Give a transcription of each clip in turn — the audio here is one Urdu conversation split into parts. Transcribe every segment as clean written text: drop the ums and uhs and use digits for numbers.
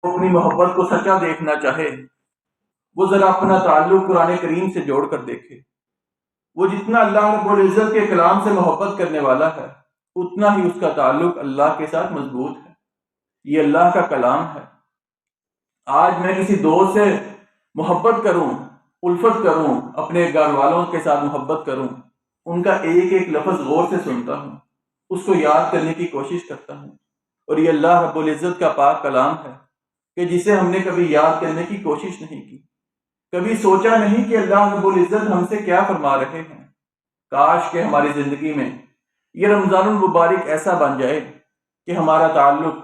اپنی محبت کو سچا دیکھنا چاہے، وہ ذرا اپنا تعلق قرآن کریم سے جوڑ کر دیکھے۔ وہ جتنا اللہ رب العزت کے کلام سے محبت کرنے والا ہے، اتنا ہی اس کا تعلق اللہ کے ساتھ مضبوط ہے۔ یہ اللہ کا کلام ہے۔ آج میں کسی دوست سے محبت کروں، الفت کروں، اپنے گھر والوں کے ساتھ محبت کروں، ان کا ایک ایک لفظ غور سے سنتا ہوں، اس کو یاد کرنے کی کوشش کرتا ہوں، اور یہ اللہ رب العزت کا پاک کلام ہے کہ جسے ہم نے کبھی یاد کرنے کی کوشش نہیں کی، کبھی سوچا نہیں کہ اللہ رب العزت ہم سے کیا فرما رہے ہیں۔ کاش کہ ہماری زندگی میں یہ رمضان المبارک ایسا بن جائے کہ ہمارا تعلق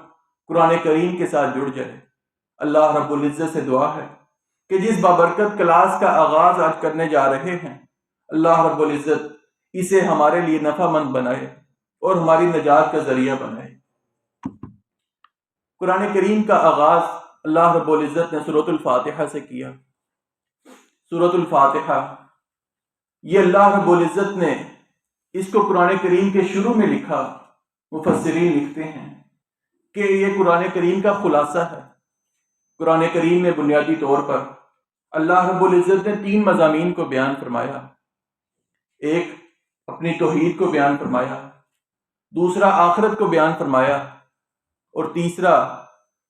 قرآن کریم کے ساتھ جڑ جائے۔ اللہ رب العزت سے دعا ہے کہ جس بابرکت کلاس کا آغاز آج کرنے جا رہے ہیں، اللہ رب العزت اسے ہمارے لیے نفع مند بنائے اور ہماری نجات کا ذریعہ بنائے۔ قرآن کریم کا آغاز اللہ رب العزت نے سورۃ الفاتحہ سے کیا۔ سورۃ الفاتحہ، یہ اللہ رب العزت نے اس کو قرآن کریم کے شروع میں لکھا۔ مفسرین لکھتے ہیں کہ یہ قرآن کریم کا خلاصہ ہے۔ قرآن کریم میں بنیادی طور پر اللہ رب العزت نے 3 مضامین کو بیان فرمایا۔ ایک اپنی توحید کو بیان فرمایا، دوسرا آخرت کو بیان فرمایا، اور تیسرا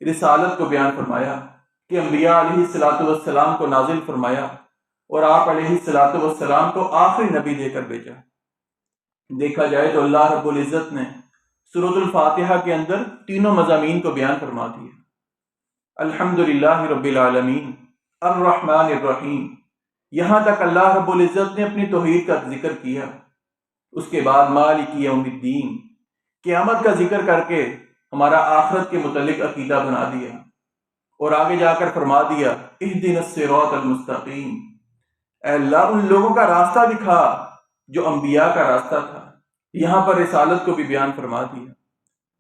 رسالت کو بیان فرمایا کہ انبیاء علیہ الصلوۃ والسلام کو نازل فرمایا اور آپ علیہ الصلوۃ والسلام کو آخری نبی دے کر بھیجا۔ دیکھا جائے تو اللہ رب العزت نے سورۃ الفاتحہ کے اندر تینوں مضامین کو بیان فرما دیا۔ الحمدللہ رب العالمین الرحمن الرحیم، یہاں تک اللہ رب العزت نے اپنی توحید کا ذکر کیا۔ اس کے بعد مالک یوم الدین، قیامت کا ذکر کر کے ہمارا آخرت کے متعلق عقیدہ بنا دیا، اور آگے جا کر فرما دیا اہدنا الصراط المستقیم، اے اللہ ان لوگوں کا راستہ دکھا جو انبیاء کا راستہ تھا۔ یہاں پر رسالت کو بھی بیان فرما دیا۔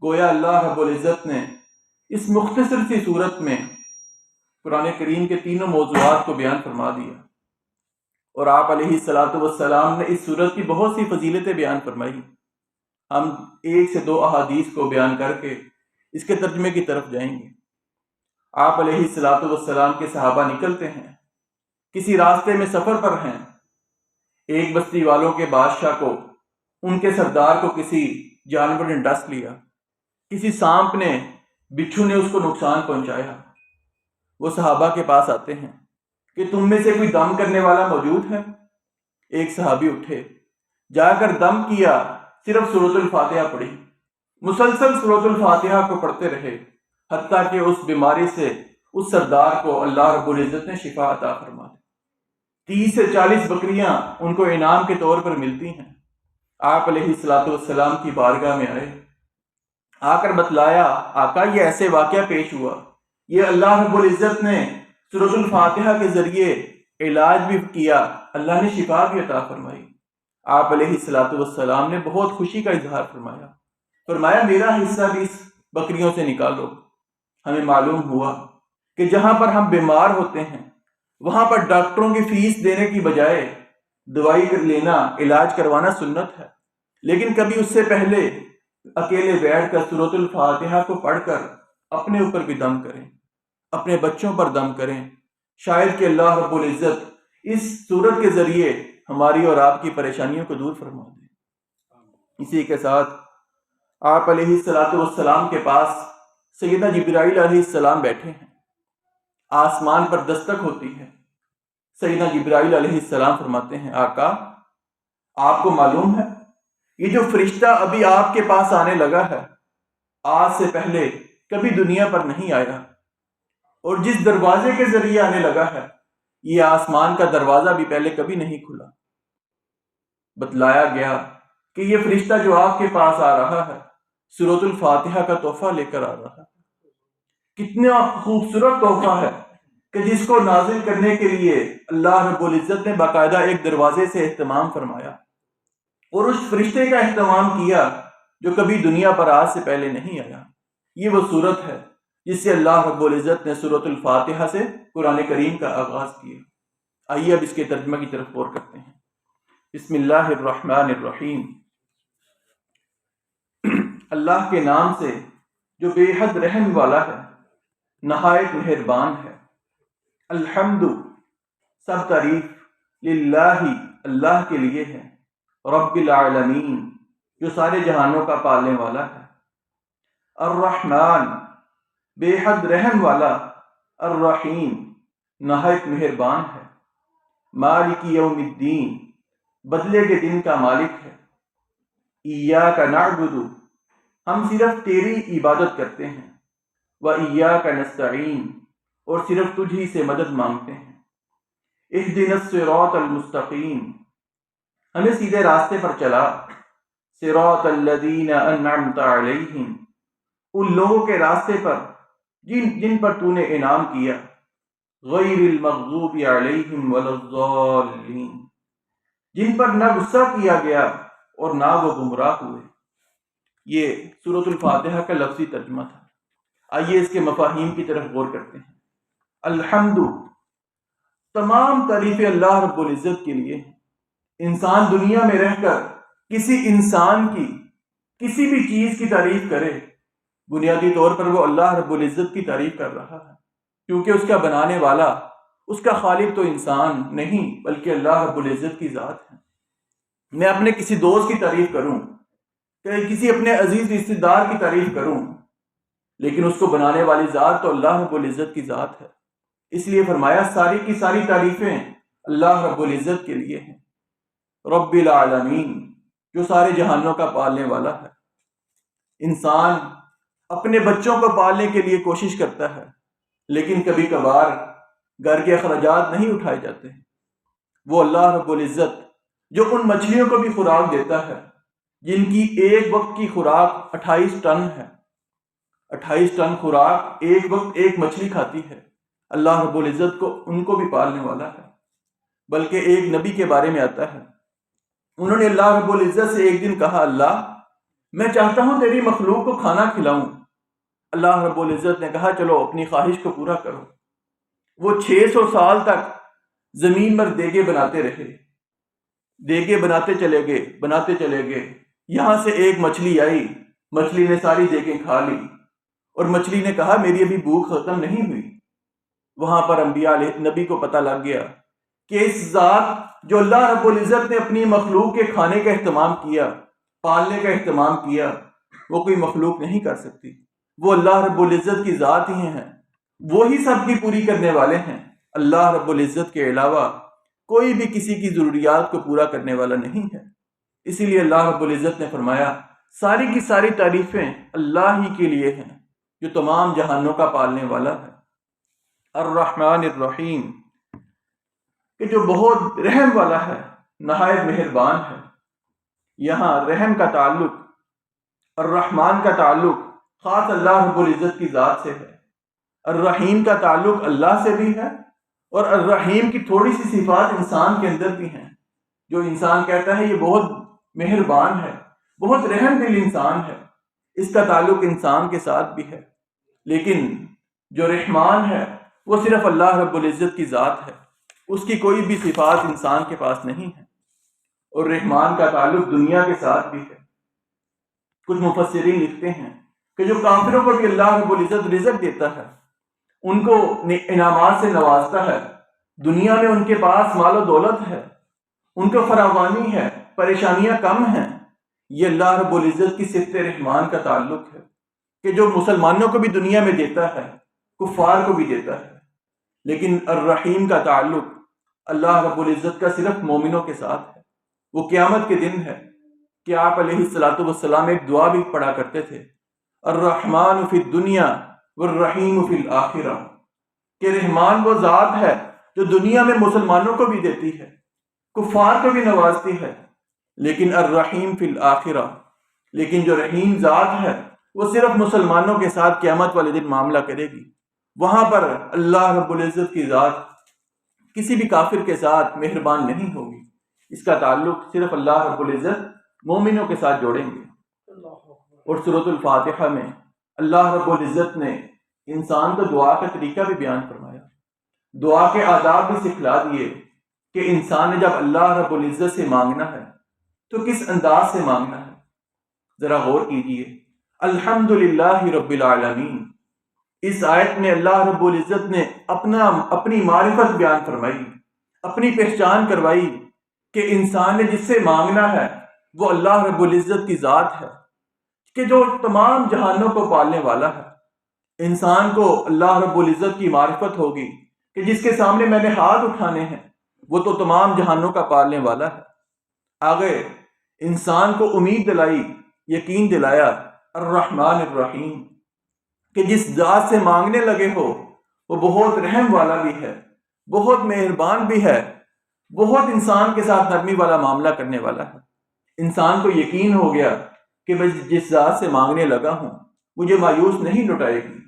گویا اللہ رب العزت نے اس مختصر سی صورت میں قرآن کریم کے تینوں موضوعات کو بیان فرما دیا، اور آپ علیہ الصلوۃ والسلام نے اس صورت کی بہت سی فضیلتیں بیان فرمائی۔ ہم 1 سے 2 احادیث کو بیان کر کے اس کے ترجمے کی طرف جائیں گے۔ آپ علیہ الصلوۃ والسلام کے صحابہ نکلتے ہیں، کسی راستے میں سفر پر ہیں۔ ایک بستی والوں کے بادشاہ کو، ان کے سردار کو کسی جانور نے ڈس لیا، کسی سانپ نے، بچھو نے اس کو نقصان پہنچایا۔ وہ صحابہ کے پاس آتے ہیں کہ تم میں سے کوئی دم کرنے والا موجود ہے؟ ایک صحابی اٹھے، جا کر دم کیا، صرف سورۃ الفاتحہ پڑھی، مسلسل سورۃ الفاتحہ کو پڑھتے رہے، حتیٰ کہ اس بیماری سے اس سردار کو اللہ رب العزت نے شفا عطا فرما دی۔ 30 سے 40 بکریاں ان کو انعام کے طور پر ملتی ہیں۔ آپ علیہ الصلوۃ والسلام کی بارگاہ میں آئے، آ کر بتلایا آقا یہ ایسے واقعہ پیش ہوا، یہ اللہ رب العزت نے سورۃ الفاتحہ کے ذریعے علاج بھی کیا، اللہ نے شفا بھی عطا فرمائی۔ آپ علیہ الصلوۃ والسلام نے بہت خوشی کا اظہار فرمایا میرا حصہ بھی اس بکریوں سے نکالو۔ ہمیں معلوم ہوا کہ جہاں پر ہم بیمار ہوتے ہیں وہاں پر ڈاکٹروں کی فیس دینے کی بجائے دوائی لینا، علاج کروانا سنت ہے، لیکن کبھی اس سے پہلے اکیلے بیٹھ کر سورۃ الفاتحہ کو پڑھ کر اپنے اوپر بھی دم کریں، اپنے بچوں پر دم کریں، شاید کہ اللہ رب العزت اس سورت کے ذریعے ہماری اور آپ کی پریشانیوں کو دور فرما دے۔ اسی کے ساتھ آپ علیہ الصلوۃ والسلام کے پاس سیدنا جبرائیل علیہ السلام بیٹھے ہیں، آسمان پر دستک ہوتی ہے۔ سیدنا جبرائیل علیہ السلام فرماتے ہیں آقا آپ کو معلوم ہے یہ جو فرشتہ ابھی آپ کے پاس آنے لگا ہے آج سے پہلے کبھی دنیا پر نہیں آیا، اور جس دروازے کے ذریعے آنے لگا ہے یہ آسمان کا دروازہ بھی پہلے کبھی نہیں کھلا۔ بتلایا گیا کہ یہ فرشتہ جو آپ کے پاس آ رہا ہے سورۃ الفاتحہ کا تحفہ لے کر آ رہا ہے۔ کتنا خوبصورت تحفہ ہے کہ جس کو نازل کرنے کے لیے اللہ رب العزت نے باقاعدہ ایک دروازے سے اہتمام فرمایا، اور اس فرشتے کا اہتمام کیا جو کبھی دنیا پر آج سے پہلے نہیں آیا۔ یہ وہ صورت ہے جس سے اللہ رب العزت نے سورۃ الفاتحہ سے قرآن کریم کا آغاز کیا۔ آئیے اب اس کے ترجمہ کی طرف غور کرتے ہیں۔ بسم اللہ الرحمن الرحیم، اللہ کے نام سے جو بے حد رحم والا ہے۔ نہایت مہربان ہے۔ الحمد، سب تعریف، للہ، اللہ کے لیے ہے، رب العالمین، جو سارے جہانوں کا پالنے والا ہے، الرحمن، بے حد رحم والا، الرحیم، نہایت مہربان ہے، مالک یوم الدین، بدلے کے دن کا مالک ہے، ایاک نعبد، ہم صرف تیری عبادت کرتے ہیں، وایاک نستعین، اور صرف تجھ ہی سے مدد مانگتے ہیں، اہدنا الصراط المستقیم، ہمیں سیدھے راستے پر چلا، صراط الذین انعمت علیہم، ان لوگوں کے راستے پر جن پر تو نے انعام کیا، غیر المغضوب علیہم ولا الضالین، جن پر نہ غصہ کیا گیا اور نہ وہ گمراہ ہوئے۔ یہ سورۃ الفاتحہ کا لفظی ترجمہ تھا۔ آئیے اس کے مفاہیم کی طرف غور کرتے ہیں۔ الحمد، تمام تعریفیں اللہ رب العزت کے لیے ہیں۔ انسان دنیا میں رہ کر کسی انسان کی کسی بھی چیز کی تعریف کرے، بنیادی طور پر وہ اللہ رب العزت کی تعریف کر رہا ہے، کیونکہ اس کا بنانے والا، اس کا خالق تو انسان نہیں بلکہ اللہ رب العزت کی ذات ہے۔ میں اپنے کسی دوست کی تعریف کروں، کہ کسی اپنے عزیز رشتہ دار کی تعریف کروں، لیکن اس کو بنانے والی ذات تو اللہ رب العزت کی ذات ہے۔ اس لیے فرمایا ساری کی ساری تعریفیں اللہ رب العزت کے لیے ہیں، رب العالمین، جو سارے جہانوں کا پالنے والا ہے۔ انسان اپنے بچوں کو پالنے کے لیے کوشش کرتا ہے، لیکن کبھی کبھار گھر کے اخراجات نہیں اٹھائے جاتے ہیں۔ وہ اللہ رب العزت جو ان مچھلیوں کو بھی خوراک دیتا ہے، جن کی ایک وقت کی خوراک 28 ٹن ہے، 28 ٹن خوراک ایک وقت ایک مچھلی کھاتی ہے، اللہ رب العزت کو ان کو بھی پالنے والا ہے۔ بلکہ ایک نبی کے بارے میں آتا ہے، انہوں نے اللہ رب العزت سے ایک دن کہا، اللہ میں چاہتا ہوں تیری مخلوق کو کھانا کھلاؤں۔ اللہ رب العزت نے کہا چلو اپنی خواہش کو پورا کرو۔ وہ 600 سال تک زمین پر دیگے بناتے رہے، دیگے بناتے چلے گئے، یہاں سے ایک مچھلی آئی، مچھلی نے ساری دیگیں کھا لی، اور مچھلی نے کہا میری ابھی بھوک ختم نہیں ہوئی۔ وہاں پر انبیاء نبی کو پتہ لگ گیا کہ اس ذات جو اللہ رب العزت نے اپنی مخلوق کے کھانے کا اہتمام کیا، پالنے کا اہتمام کیا، وہ کوئی مخلوق نہیں کر سکتی۔ وہ اللہ رب العزت کی ذات ہی ہیں، وہی سب کی پوری کرنے والے ہیں۔ اللہ رب العزت کے علاوہ کوئی بھی کسی کی ضروریات کو پورا کرنے والا نہیں ہے۔ اسی لیے اللہ رب العزت نے فرمایا ساری کی ساری تعریفیں اللہ ہی کے لیے ہیں، جو تمام جہانوں کا پالنے والا ہے۔ الرحمن الرحیم، کہ جو بہت رحم والا ہے، نہایت مہربان ہے۔ یہاں رحم کا تعلق، الرحمن کا تعلق خاص اللہ رب العزت کی ذات سے ہے، الرحیم کا تعلق اللہ سے بھی ہے، اور الرحیم کی تھوڑی سی صفات انسان کے اندر بھی ہیں، جو انسان کہتا ہے یہ بہت مہربان ہے، بہت رحم دل انسان ہے، اس کا تعلق انسان کے ساتھ بھی ہے۔ لیکن جو رحمان ہے وہ صرف اللہ رب العزت کی ذات ہے، اس کی کوئی بھی صفات انسان کے پاس نہیں ہے۔ اور رحمان کا تعلق دنیا کے ساتھ بھی ہے۔ کچھ مفسرین لکھتے ہیں کہ جو کافروں کو بھی اللہ رب العزت رزق دیتا ہے، ان کو انعامات سے نوازتا ہے، دنیا میں ان کے پاس مال و دولت ہے، ان کو فراوانی ہے، پریشانیاں کم ہیں، یہ اللہ رب العزت کی صفت رحمان کا تعلق ہے، کہ جو مسلمانوں کو بھی دنیا میں دیتا ہے، کفار کو بھی دیتا ہے۔ لیکن الرحیم کا تعلق اللہ رب العزت کا صرف مومنوں کے ساتھ ہے۔ وہ قیامت کے دن ہے کہ آپ علیہ الصلوۃ والسلام ایک دعا بھی پڑھا کرتے تھے، الرحمن فی الدنیا والرحیم فی الآخرہ، کہ رحمان وہ ذات ہے جو دنیا میں مسلمانوں کو بھی دیتی ہے، کفار کو بھی نوازتی ہے، لیکن الرحیم فی الآخرہ، لیکن جو رحیم ذات ہے وہ صرف مسلمانوں کے ساتھ قیامت والے دن معاملہ کرے گی۔ وہاں پر اللہ رب العزت کی ذات کسی بھی کافر کے ساتھ مہربان نہیں ہوگی، اس کا تعلق صرف اللہ رب العزت مومنوں کے ساتھ جوڑیں گے۔ اور سورۃ الفاتحہ میں اللہ رب العزت نے انسان کو دعا کا طریقہ بھی بیان فرمایا، دعا کے آداب بھی سکھلا دیے کہ انسان نے جب اللہ رب العزت سے مانگنا ہے تو کس انداز سے مانگنا ہے۔ ذرا غور کیجئے، الحمدللہ رب العالمین، اس آیت میں اللہ رب العزت نے اپنی معرفت بیان فرمائی، اپنی پہچان کروائی کہ انسان نے جس سے مانگنا ہے وہ اللہ رب العزت کی ذات ہے کہ جو تمام جہانوں کو پالنے والا ہے۔ انسان کو اللہ رب العزت کی معرفت ہوگی کہ جس کے سامنے میں نے ہاتھ اٹھانے ہیں وہ تو تمام جہانوں کا پالنے والا ہے۔ آگے انسان کو امید دلائی، یقین دلایا الرحمن الرحیم کہ جس ذات سے مانگنے لگے ہو وہ بہت رحم والا بھی ہے، بہت مہربان بھی ہے، بہت انسان کے ساتھ نرمی والا معاملہ کرنے والا ہے۔ انسان کو یقین ہو گیا کہ میں جس ذات سے مانگنے لگا ہوں مجھے مایوس نہیں لٹائے گی۔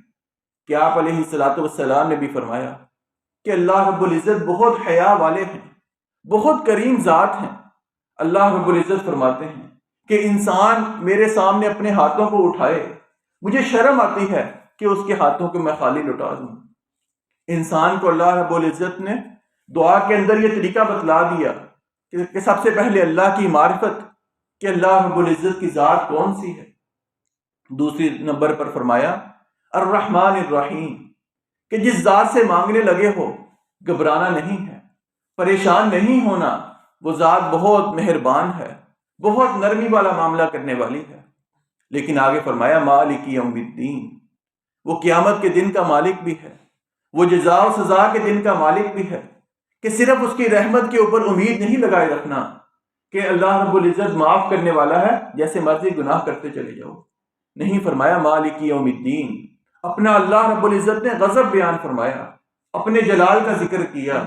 کہ آپ علیہ الصلوۃ والسلام نے بھی فرمایا کہ اللہ رب العزت بہت حیا والے ہیں، بہت کریم ذات ہیں۔ اللہ رب العزت فرماتے ہیں کہ انسان میرے سامنے اپنے ہاتھوں کو اٹھائے مجھے شرم آتی ہے کہ اس کے ہاتھوں کو میں خالی لٹا دوں۔ انسان کو اللہ رب العزت نے دعا کے اندر یہ طریقہ بتلا دیا کہ سب سے پہلے اللہ کی معرفت کہ اللہ رب العزت کی ذات کون سی ہے۔ دوسری نمبر پر فرمایا الرحمن الرحیم کہ جس ذات سے مانگنے لگے ہو گھبرانا نہیں ہے، پریشان نہیں ہونا، وہ ذات بہت مہربان ہے، بہت نرمی والا معاملہ کرنے والی ہے۔ لیکن آگے فرمایا مالک یوم الدین، وہ قیامت کے دن کا مالک بھی ہے، وہ جزا و سزا کے دن کا مالک بھی ہے کہ صرف اس کی رحمت کے اوپر امید نہیں لگائے رکھنا کہ اللہ رب العزت معاف کرنے والا ہے جیسے مرضی گناہ کرتے چلے جاؤ۔ نہیں، فرمایا مالک یوم الدین، اپنا اللہ رب العزت نے غضب بیان فرمایا، اپنے جلال کا ذکر کیا،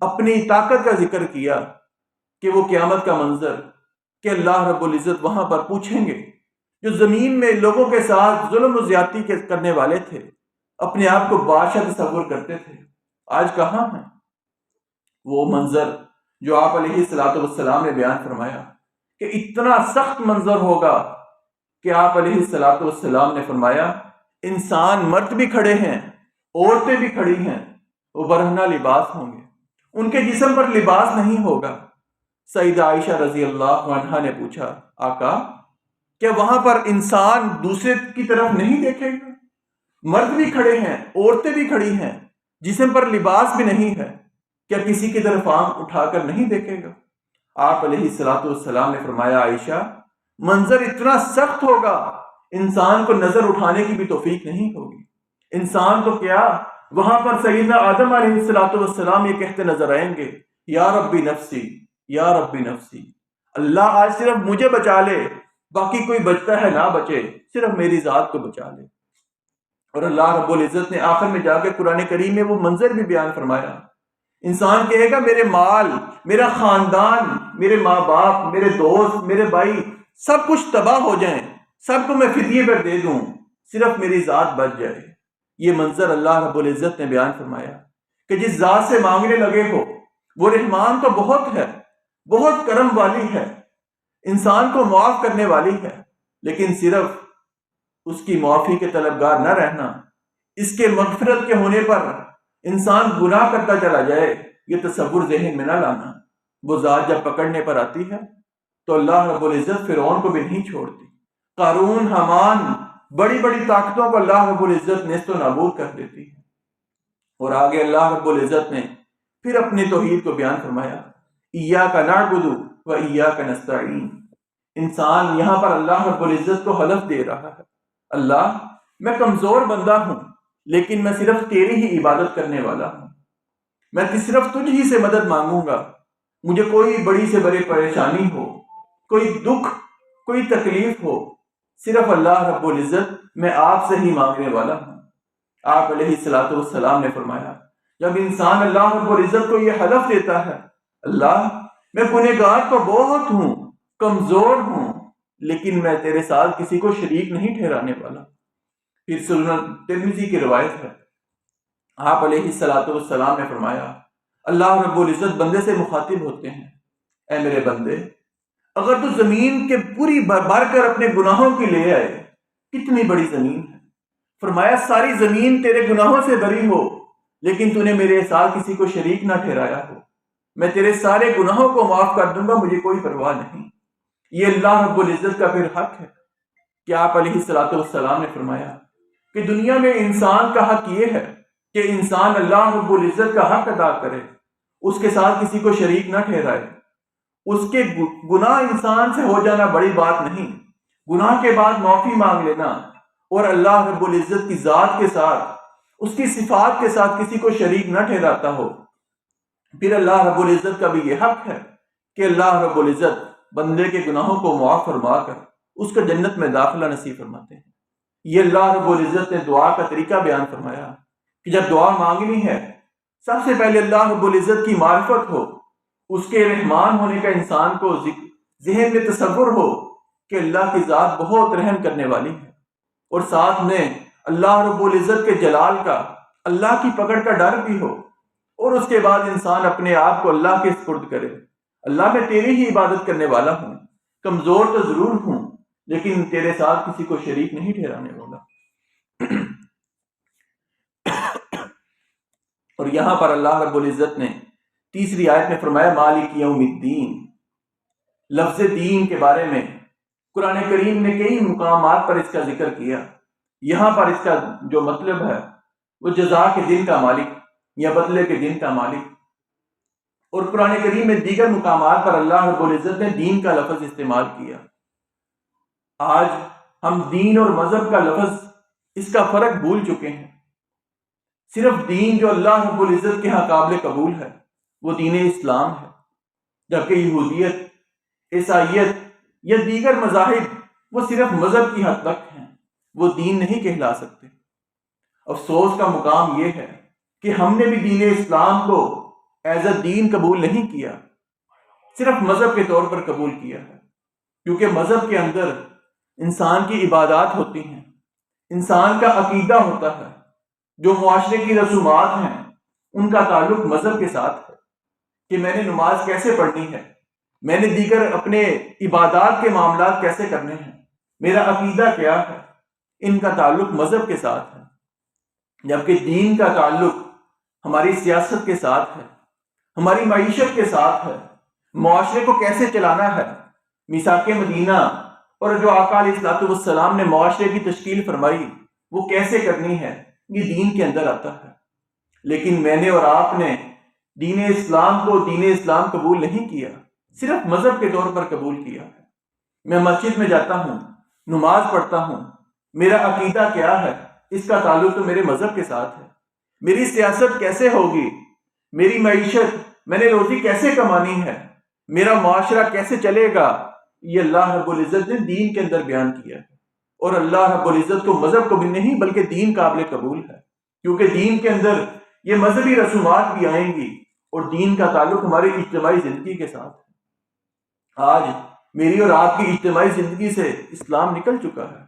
اپنی طاقت کا ذکر کیا کہ وہ قیامت کا منظر کہ اللہ رب العزت وہاں پر پوچھیں گے جو زمین میں لوگوں کے ساتھ ظلم و زیادتی کرنے والے تھے، اپنے آپ کو بادشاہ تصور کرتے تھے، آج کہاں ہیں؟ وہ منظر جو آپ علیہ الصلوۃ والسلام نے بیان فرمایا کہ اتنا سخت منظر ہوگا کہ آپ علیہ الصلوۃ والسلام نے فرمایا انسان مرد بھی کھڑے ہیں، عورتیں بھی کھڑی ہیں، وہ برہنہ لباس ہوں گے، ان کے جسم پر لباس نہیں ہوگا۔ سیدہ عائشہ رضی اللہ عنہا نے پوچھا آقا کیا وہاں پر انسان دوسرے کی طرف نہیں دیکھے گا؟ مرد بھی کھڑے ہیں، عورتیں بھی کھڑی ہیں، جسم پر لباس بھی نہیں ہے، کیا کسی کی طرف آنکھ اٹھا کر نہیں دیکھے گا؟ آپ علیہ الصلوۃ والسلام نے فرمایا عائشہ منظر اتنا سخت ہوگا انسان کو نظر اٹھانے کی بھی توفیق نہیں ہوگی۔ انسان تو کیا وہاں پر سیدنا آدم علیہ الصلوۃ والسلام یہ کہتے نظر آئیں گے یا ربی نفسی یا ربی نفسی، اللہ آج صرف مجھے بچا لے، باقی کوئی بچتا ہے نہ بچے، صرف میری ذات کو بچا لے۔ اور اللہ رب العزت نے آخر میں جا کے قرآن کریم میں وہ منظر بھی بیان فرمایا، انسان کہے گا میرے مال، میرا خاندان، میرے ماں باپ، میرے دوست، میرے بھائی سب کچھ تباہ ہو جائیں، سب کو میں فدیے پر دے دوں، صرف میری ذات بچ جائے۔ یہ منظر اللہ رب العزت نے بیان فرمایا کہ جس ذات سے مانگنے لگے ہو وہ رحمان تو بہت ہے، بہت کرم والی ہے، انسان کو معاف کرنے والی ہے، لیکن صرف اس کی معافی کے طلبگار نہ رہنا، اس کے مغفرت کے ہونے پر انسان گناہ کرتا چلا جائے یہ تصور ذہن میں نہ لانا۔ وہ ذات جب پکڑنے پر آتی ہے تو اللہ رب العزت فرعون کو بھی نہیں چھوڑتی، قارون، حامان، بڑی بڑی طاقتوں کو اللہ رب العزت نیست و نابود کر دیتی ہے۔ اور آگے اللہ رب العزت نے پھر اپنی توحید کو بیان فرمایا ایاک نعبد و ایاک نستعین۔ انسان یہاں پر اللہ رب العزت کو حلف دے رہا ہے، اللہ میں کمزور بندہ ہوں لیکن میں صرف تیری ہی عبادت کرنے والا ہوں، میں صرف تجھ ہی سے مدد مانگوں گا، مجھے کوئی بڑی سے بڑی پریشانی ہو، کوئی دکھ، کوئی تکلیف ہو، صرف اللہ رب العزت میں آپ سے ہی مانگنے والا ہوں۔ آپ علیہ الصلوۃ والسلام نے فرمایا جب انسان اللہ رب العزت کو یہ حلف دیتا ہے اللہ میں گنہگار تو بہت ہوں، کمزور ہوں، لیکن میں تیرے ساتھ کسی کو شریک نہیں ٹھہرانے والا۔ پھر سنن ترمذی کی روایت ہے آپ علیہ الصلوۃ والسلام نے فرمایا اللہ رب العزت بندے سے مخاطب ہوتے ہیں اے میرے بندے اگر تو زمین کے پوری بھر کر اپنے گناہوں کی لے آئے، کتنی بڑی زمین ہے، فرمایا ساری زمین تیرے گناہوں سے بری ہو لیکن تو نے میرے ساتھ کسی کو شریک نہ ٹھہرایا ہو، میں تیرے سارے گناہوں کو معاف کر دوں گا، مجھے کوئی پرواہ نہیں۔ یہ اللہ رب العزت کا پھر حق ہے کہ آپ علیہ الصلوۃ والسلام نے فرمایا کہ دنیا میں انسان کا حق یہ ہے کہ انسان اللہ رب العزت کا حق ادا کرے، اس کے ساتھ کسی کو شریک نہ ٹھہرائے۔ اس کے گناہ انسان سے ہو جانا بڑی بات نہیں، گناہ کے بعد معافی مانگ لینا اور اللہ رب العزت کی ذات کے ساتھ، اس کی صفات کے ساتھ کسی کو شریک نہ ٹھہراتا ہو، پھر اللہ رب العزت کا بھی یہ حق ہے کہ اللہ رب العزت بندے کے گناہوں کو معاف فرما کر اس کو جنت میں داخلہ نصیب فرماتے ہیں۔ یہ اللہ رب العزت نے دعا کا طریقہ بیان فرمایا کہ جب دعا مانگنی ہے سب سے پہلے اللہ رب العزت کی معرفت ہو، اس کے رحمان ہونے کا انسان کو ذہن میں تصور ہو کہ اللہ کی ذات بہت رحم کرنے والی ہے، اور ساتھ میں اللہ رب العزت کے جلال کا، اللہ کی پکڑ کا ڈر بھی ہو، اور اس کے بعد انسان اپنے آپ کو اللہ کے سپرد کرے۔ اللہ میں تیری ہی عبادت کرنے والا ہوں، کمزور تو ضرور ہوں لیکن تیرے ساتھ کسی کو شریک نہیں ٹھہرانے والا۔ اور یہاں پر اللہ رب العزت نے تیسری آیت میں فرمایا مالک یوم الدین۔ لفظ دین کے بارے میں قرآن کریم نے کئی مقامات پر اس کا ذکر کیا۔ یہاں پر اس کا جو مطلب ہے وہ جزا کے دن کا مالک یا بدلے کے دن کا مالک، اور قرآن کریم میں دیگر مقامات پر اللہ رب العزت نے دین کا لفظ استعمال کیا۔ آج ہم دین اور مذہب کا لفظ، اس کا فرق بھول چکے ہیں۔ صرف دین جو اللہ رب العزت کے ہاں قابل قبول ہے وہ دین اسلام ہے، جبکہ یہودیت، عیسائیت یا دیگر مذاہب وہ صرف مذہب کی حد تک ہیں، وہ دین نہیں کہلا سکتے۔ افسوس کا مقام یہ ہے کہ ہم نے بھی دین اسلام کو ایز اے دین قبول نہیں کیا، صرف مذہب کے طور پر قبول کیا ہے، کیونکہ مذہب کے اندر انسان کی عبادات ہوتی ہیں، انسان کا عقیدہ ہوتا ہے، جو معاشرے کی رسومات ہیں ان کا تعلق مذہب کے ساتھ ہے کہ میں نے نماز کیسے پڑھنی ہے، میں نے دیگر اپنے عبادات کے معاملات کیسے کرنے ہیں، میرا عقیدہ کیا ہے، ان کا تعلق مذہب کے ساتھ ہے، جبکہ دین کا تعلق ہماری سیاست کے ساتھ ہے، ہماری معیشت کے ساتھ ہے، معاشرے کو کیسے چلانا ہے۔ میثاق مدینہ اور جو آقا علیہ الصلوۃ والسلام نے معاشرے کی تشکیل فرمائی وہ کیسے کرنی ہے، یہ دین کے اندر آتا ہے۔ لیکن میں نے اور آپ نے دین اسلام کو دین اسلام قبول نہیں کیا، صرف مذہب کے طور پر قبول کیا ہے۔ میں مسجد میں جاتا ہوں، نماز پڑھتا ہوں، میرا عقیدہ کیا ہے، اس کا تعلق تو میرے مذہب کے ساتھ ہے۔ میری سیاست کیسے ہوگی، میری معیشت، میں نے روزی کیسے کمانی ہے، میرا معاشرہ کیسے چلے گا، یہ اللہ رب العزت نے دین کے اندر بیان کیا ہے۔ اور اللہ رب العزت کو مذہب قبول نہیں بلکہ دین قابل قبول ہے، کیونکہ دین کے اندر یہ مذہبی رسومات بھی آئیں گی اور دین کا تعلق ہماری اجتماعی زندگی کے ساتھ ہے۔ آج میری اور آپ کی اجتماعی زندگی سے اسلام نکل چکا ہے۔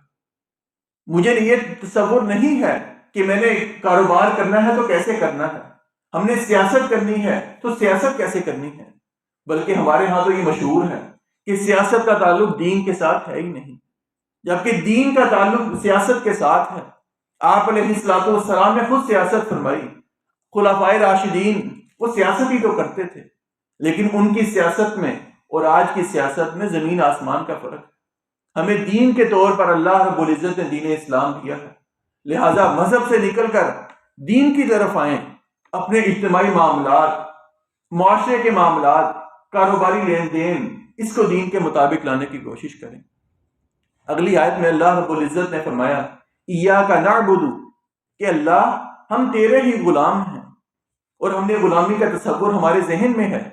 مجھے یہ تصور نہیں ہے کہ میں نے کاروبار کرنا ہے تو کیسے کرنا ہے، ہم نے سیاست کرنی ہے تو سیاست کیسے کرنی ہے، بلکہ ہمارے ہاں تو یہ مشہور ہے کہ سیاست کا تعلق دین کے ساتھ ہے ہی نہیں، جبکہ دین کا تعلق سیاست کے ساتھ ہے۔ آپ علیہ الصلوۃ والسلام نے خود سیاست فرمائی، خلفائے راشدین وہ سیاست ہی تو کرتے تھے، لیکن ان کی سیاست میں اور آج کی سیاست میں زمین آسمان کا فرق ہے۔ ہمیں دین کے طور پر اللہ رب العزت نے دین اسلام دیا ہے، لہٰذا مذہب سے نکل کر دین کی طرف آئیں، اپنے اجتماعی معاملات، معاشرے کے معاملات، کاروباری لین دین، اس کو دین کے مطابق لانے کی کوشش کریں۔ اگلی آیت میں اللہ رب العزت نے فرمایا ایاک نعبد، کہ اللہ ہم تیرے ہی غلام ہیں، اور ہم نے غلامی کا تصور ہمارے ذہن میں ہے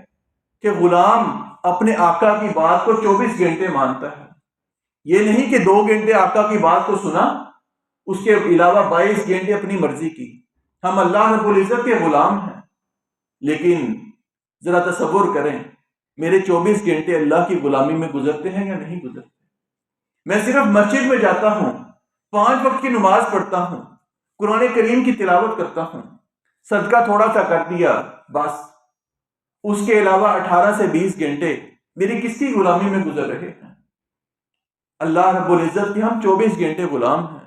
کہ غلام اپنے آقا کی بات کو 24 گھنٹے مانتا ہے، یہ نہیں کہ 2 گھنٹے آقا کی بات کو سنا، اس کے علاوہ 22 گھنٹے اپنی مرضی کی۔ ہم اللہ رب العزت کے غلام ہیں، لیکن ذرا تصور کریں میرے 24 گھنٹے اللہ کی غلامی میں گزرتے ہیں یا نہیں گزرتے؟ میں صرف مسجد میں جاتا ہوں، 5 وقت کی نماز پڑھتا ہوں، قرآن کریم کی تلاوت کرتا ہوں، صدقہ تھوڑا سا کر دیا بس، اس کے علاوہ 18 سے 20 گھنٹے میری کس کی غلامی میں گزر رہے ہیں؟ اللہ رب العزت کے ہم 24 گھنٹے غلام ہیں،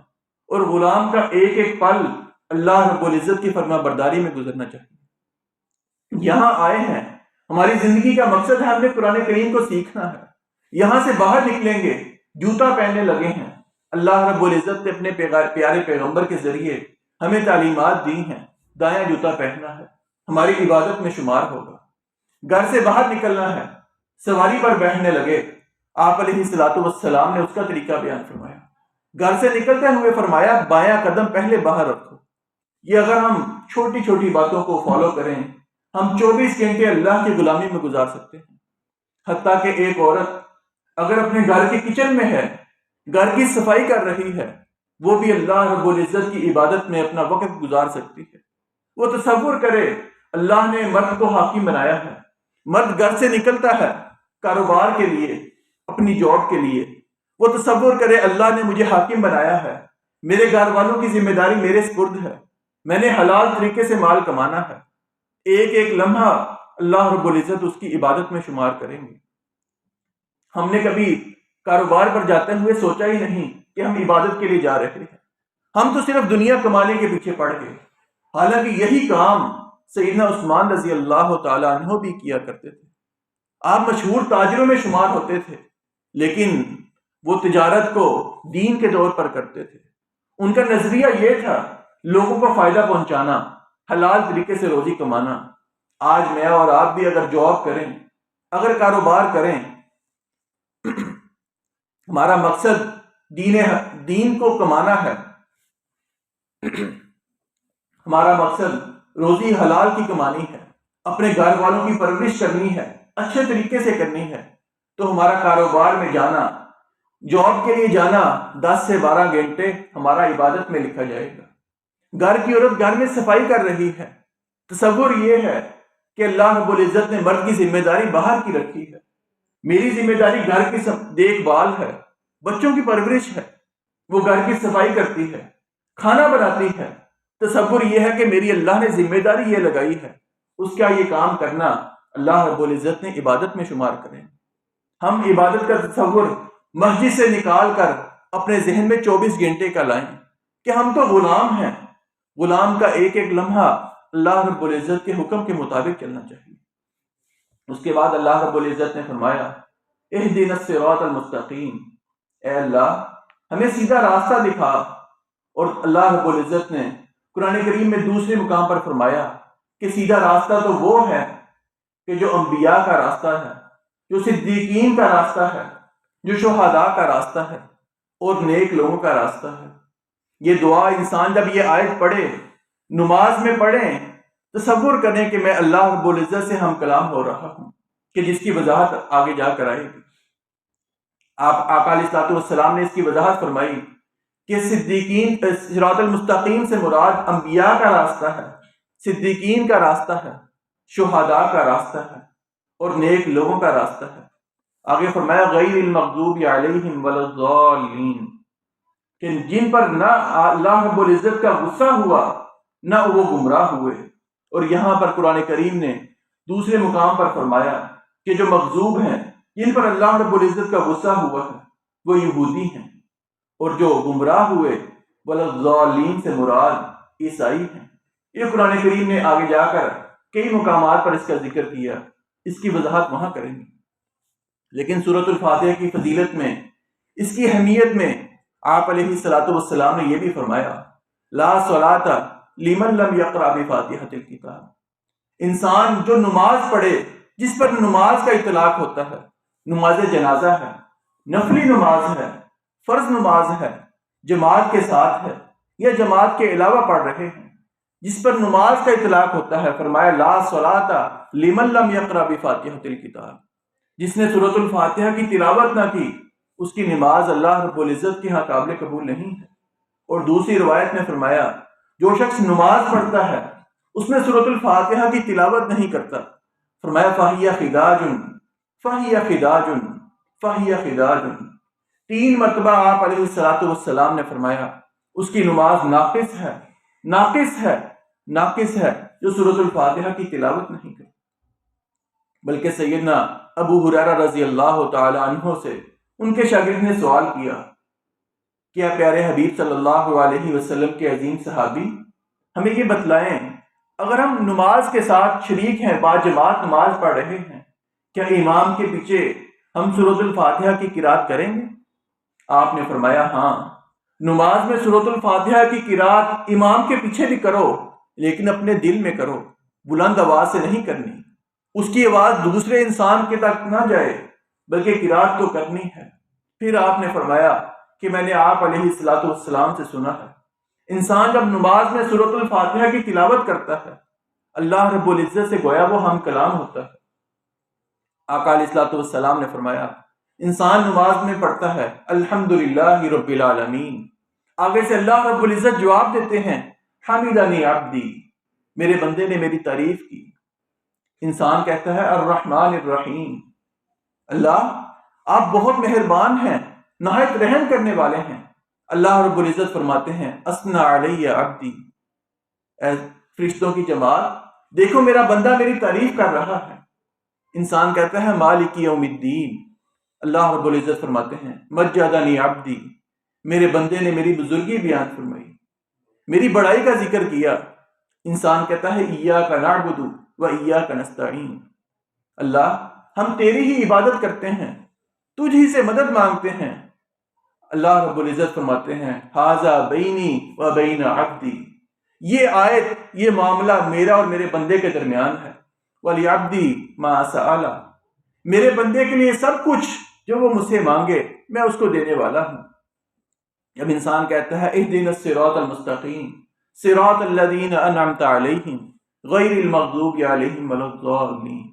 اور غلام کا ایک ایک پل اللہ رب العزت کی فرما برداری میں گزرنا چاہیے۔ یہاں آئے ہیں، ہماری زندگی کا مقصد ہے ہم نے قرآن کریم کو سیکھنا ہے، یہاں سے باہر نکلیں گے، جوتا پہننے لگے ہیں، اللہ رب العزت نے اپنے پیارے پیغمبر کے ذریعے ہمیں تعلیمات دی ہیں. دایاں جوتا پہننا ہے ہماری عبادت میں شمار ہوگا. گھر سے باہر نکلنا ہے، سواری پر بیٹھنے لگے، آپ علیہ الصلوۃ والسلام نے اس کا طریقہ بیان فرمایا. گھر سے نکلتے ہوئے فرمایا بایاں قدم پہلے باہر رکھو. یہ اگر ہم چھوٹی چھوٹی باتوں کو فالو کریں ہم 24 گھنٹے اللہ کی غلامی میں گزار سکتے ہیں. حتیٰ کہ ایک عورت اگر اپنے گھر کے کچن میں ہے، گھر کی صفائی کر رہی ہے، وہ بھی اللہ رب العزت کی عبادت میں اپنا وقت گزار سکتی ہے. وہ تصور کرے اللہ نے مرد کو حاکم بنایا ہے، مرد گھر سے نکلتا ہے کاروبار کے لیے، اپنی جاب کے لیے. وہ تصور کرے اللہ نے مجھے حاکم بنایا ہے، میرے گھر والوں کی ذمہ داری میرے سپرد ہے، میں نے حلال طریقے سے مال کمانا ہے. ایک ایک لمحہ اللہ رب العزت اس کی عبادت میں شمار کریں گے. ہم نے کبھی کاروبار پر جاتے ہوئے سوچا ہی نہیں کہ ہم عبادت کے لیے جا رہے ہیں. ہم تو صرف دنیا کمانے کے پیچھے پڑ گئے، حالانکہ یہی کام سیدنا عثمان رضی اللہ تعالیٰ عنہ بھی کیا کرتے تھے. آپ مشہور تاجروں میں شمار ہوتے تھے، لیکن وہ تجارت کو دین کے طور پر کرتے تھے. ان کا نظریہ یہ تھا لوگوں کو فائدہ پہنچانا، حلال طریقے سے روزی کمانا. آج میں اور آپ بھی اگر جاب کریں، اگر کاروبار کریں، ہمارا مقصد دین کو کمانا ہے، ہمارا مقصد روزی حلال کی کمانی ہے، اپنے گھر والوں کی پرورش کرنی ہے، اچھے طریقے سے کرنی ہے، تو ہمارا کاروبار میں جانا، جاب کے لیے جانا 10 سے 12 گھنٹے ہمارا عبادت میں لکھا جائے گا. گھر کی عورت گھر میں صفائی کر رہی ہے، تصور یہ ہے کہ اللہ رب العزت نے مرد کی ذمہ داری باہر کی رکھی ہے. میری ذمہ داری گھر کی دیکھ بھال ہے، بچوں کی پرورش ہے. وہ گھر کی صفائی کرتی ہے، کھانا بناتی ہے. تصور یہ ہے کہ میری اللہ نے ذمہ داری یہ لگائی ہے، اس کا یہ کام کرنا اللہ رب العزت نے عبادت میں شمار کریں. ہم عبادت کا تصور مسجد سے نکال کر اپنے ذہن میں 24 گھنٹے کا لائیں کہ ہم تو غلام ہیں. غلام کا ایک ایک لمحہ اللہ رب العزت کے حکم کے مطابق چلنا چاہیے. اس کے بعد اللہ رب العزت نے فرمایا اہدنا الصراط المستقیم، اے اللہ ہمیں سیدھا راستہ دکھا. اور اللہ رب العزت نے قرآن کریم میں دوسرے مقام پر فرمایا کہ سیدھا راستہ تو وہ ہے کہ جو انبیاء کا راستہ ہے، جو صدیقین کا راستہ ہے، جو شہداء کا راستہ ہے اور نیک لوگوں کا راستہ ہے. یہ دعا انسان جب یہ آیت پڑھے، نماز میں پڑھیں، تصور کریں کہ میں اللہ رب العزت سے ہم کلام ہو رہا ہوں، کہ جس کی وضاحت آگے جا کر آئے گی. آپ آقا علیہ الصلوۃ والسلام نے اس کی وضاحت فرمائی کہ صدیقین صراط المستقیم سے مراد انبیاء کا راستہ ہے، صدیقین کا راستہ ہے، شہداء کا راستہ ہے اور نیک لوگوں کا راستہ ہے. آگے فرمایا غیر المغضوب علیہم ولا الضالین، کہ جن پر نہ اللہ رب العزت کا غصہ ہوا نہ وہ گمراہ ہوئے. اور یہاں پر قرآن کریم نے دوسرے مقام پر فرمایا کہ جو مغضوب ہیں، جن پر اللہ رب العزت کا غصہ ہوا ہے، وہ یہودی ہیں، اور جو گمراہ ہوئے ولا الضالین سے مراد عیسائی ہیں. یہ قرآن کریم نے آگے جا کر کئی مقامات پر اس کا ذکر کیا، اس کی وضاحت وہاں کریں گے. لیکن سورۃ الفاتحہ کی فضیلت میں، اس کی اہمیت میں آپ علیہ الصلوۃ والسلام نے یہ بھی فرمایا لا صلاۃ لمن لم یقرأ بفاتحۃ الکتاب. انسان جو نماز پڑھے، جس پر نماز کا اطلاق ہوتا ہے، نماز جنازہ ہے، نفلی نماز ہے، فرض نماز ہے، جماعت کے ساتھ ہے یا جماعت کے علاوہ پڑھ رہے ہیں، جس پر نماز کا اطلاق ہوتا ہے، فرمایا لا صلاۃ لمن لم یقرأ بفاتحۃ الکتاب. جس نے سورۃ الفاتحہ کی تلاوت نہ کی، اس کی نماز اللہ رب العزت کے ہاں قابل قبول نہیں ہے. اور دوسری روایت میں فرمایا جو شخص نماز پڑھتا ہے اس میں سورۃ الفاتحہ کی تلاوت نہیں کرتا، فرمایا فَهِيَ خِدَاجٌ فَهِيَ خِدَاجٌ فَهِيَ خِدَاجٌ. 3 مرتبہ آپ علیہ الصلوۃ والسلام نے فرمایا اس کی نماز ناقص ہے، ناقص ہے، ناقص ہے، جو سورۃ الفاتحہ کی تلاوت نہیں کرتا. بلکہ سیدنا ابو ہریرہ رضی اللہ تعالی عنہ سے ان کے شاگرد نے سوال کیا کیا پیارے حبیب صلی اللہ علیہ وسلم کے عظیم صحابی ہمیں یہ بتلائیں، اگر ہم نماز کے ساتھ شریک ہیں، با جماعت نماز پڑھ رہے ہیں، کیا امام کے پیچھے ہم سورۃ الفاتحہ کی قرات کریں گے؟ آپ نے فرمایا ہاں، نماز میں سورۃ الفاتحہ کی قرات امام کے پیچھے بھی کرو، لیکن اپنے دل میں کرو، بلند آواز سے نہیں کرنی، اس کی آواز دوسرے انسان کے تک نہ جائے، بلکہ قرات تو کرنی ہے۔ پھر آپ نے فرمایا کہ میں نے آپ علیہ الصلوۃ والسلام سے سنا ہے، انسان جب نماز میں سورۃ الفاتحہ کی تلاوت کرتا ہے، اللہ رب العزت سے گویا وہ ہم کلام ہوتا ہے۔ آقا علیہ الصلوۃ والسلام نے فرمایا انسان نماز میں پڑھتا ہے الحمدللہ رب العالمین، آگے سے اللہ رب العزت جواب دیتے ہیں حمیدنی عبدی، میرے بندے نے میری تعریف کی۔ انسان کہتا ہے الرحمن الرحیم، اللہ آپ بہت مہربان ہیں، نہایت رحم کرنے والے ہیں۔ اللہ رب العزت فرماتے ہیں اثنى علی عبدی، اے فرشتوں کی جماعت دیکھو میرا بندہ میری تعریف کر رہا ہے۔ انسان کہتا ہے مالک یوم الدین، اللہ رب العزت فرماتے ہیں مجدنی عبدی، میرے بندے نے میری بزرگی بیان فرمائی، میری بڑائی کا ذکر کیا۔ انسان کہتا ہے ایاک نعبد و ایاک نستعین، اللہ ہم تیری ہی عبادت کرتے ہیں، تجھ ہی سے مدد مانگتے ہیں۔ اللہ رب العزت فرماتے ہیں ھذا بینی و بین عبدی، یہ آیت، یہ معاملہ میرا اور میرے بندے کے درمیان ہے۔ وَلِعَبْدِي مَا سَأَلَ، میرے بندے کے لیے سب کچھ جو وہ مجھ سے مانگے میں اس کو دینے والا ہوں۔ جب انسان کہتا ہے اهدنا الصراط المستقیم صراط الذین انعمت علیہم غیر المغضوب علیہم ولا الضالین،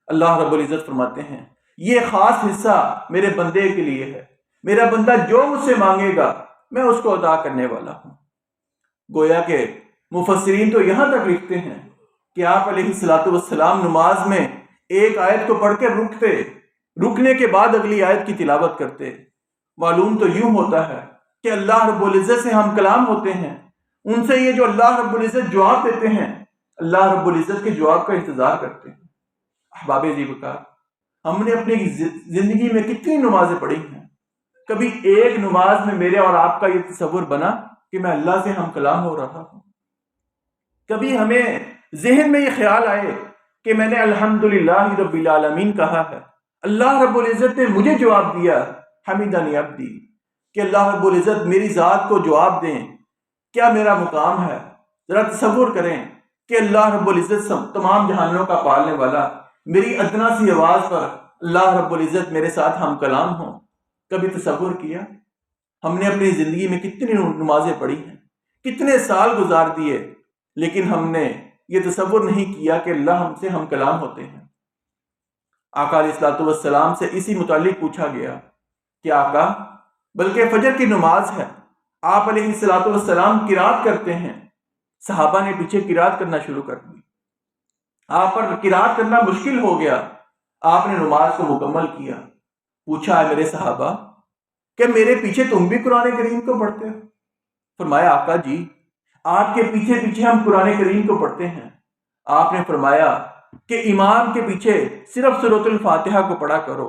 اللہ رب العزت فرماتے ہیں یہ خاص حصہ میرے بندے کے لیے ہے، میرا بندہ جو مجھ سے مانگے گا میں اس کو عطا کرنے والا ہوں۔ گویا کہ مفسرین تو یہاں تک لکھتے ہیں کہ آپ علیہ الصلوۃ والسلام نماز میں ایک آیت کو پڑھ کے رکنے کے بعد اگلی آیت کی تلاوت کرتے۔ معلوم تو یوں ہوتا ہے کہ اللہ رب العزت سے ہم کلام ہوتے ہیں، ان سے یہ جو اللہ رب العزت جواب دیتے ہیں، اللہ رب العزت کے جواب کا انتظار کرتے ہیں۔ احباب عزیز وقار، ہم نے اپنی زندگی میں کتنی نمازیں پڑھی ہیں، کبھی ایک نماز میں میرے اور آپ کا یہ تصور بنا کہ میں اللہ سے ہم کلام ہو رہا ہوں؟ کبھی ہمیں ذہن میں یہ خیال آئے کہ میں نے الحمدللہ رب العالمین کہا ہے، اللہ رب العزت نے مجھے جواب دیا حمیدنی عبدی، کہ اللہ رب العزت میری ذات کو جواب دیں، کیا میرا مقام ہے؟ ذرا تصور کریں کہ اللہ رب العزت تمام جہانوں کا پالنے والا، میری ادنا سی آواز پر اللہ رب العزت میرے ساتھ ہم کلام ہوں۔ کبھی تصور کیا؟ ہم نے اپنی زندگی میں کتنی نمازیں پڑھی ہیں، کتنے سال گزار دیے، لیکن ہم نے یہ تصور نہیں کیا کہ اللہ ہم سے ہم کلام ہوتے ہیں۔ آقا علیہ الصلوۃ والسلام سے اسی متعلق پوچھا گیا کہ آقا بلکہ فجر کی نماز ہے، آپ علیہ الصلوۃ والسلام قرات کرتے ہیں، صحابہ نے پیچھے قرات کرنا شروع کر دی، آپ پر قرات کرنا مشکل ہو گیا، آپ نے نماز کو مکمل کیا۔ پوچھا ہے میرے صحابہ کہ میرے پیچھے تم بھی قرآن کریم کو پڑھتے ہو؟ فرمایا آقا جی آپ کے پیچھے پیچھے ہم قرآن کریم کو پڑھتے ہیں۔ آپ نے فرمایا کہ امام کے پیچھے صرف سورۃ الفاتحہ کو پڑھا کرو،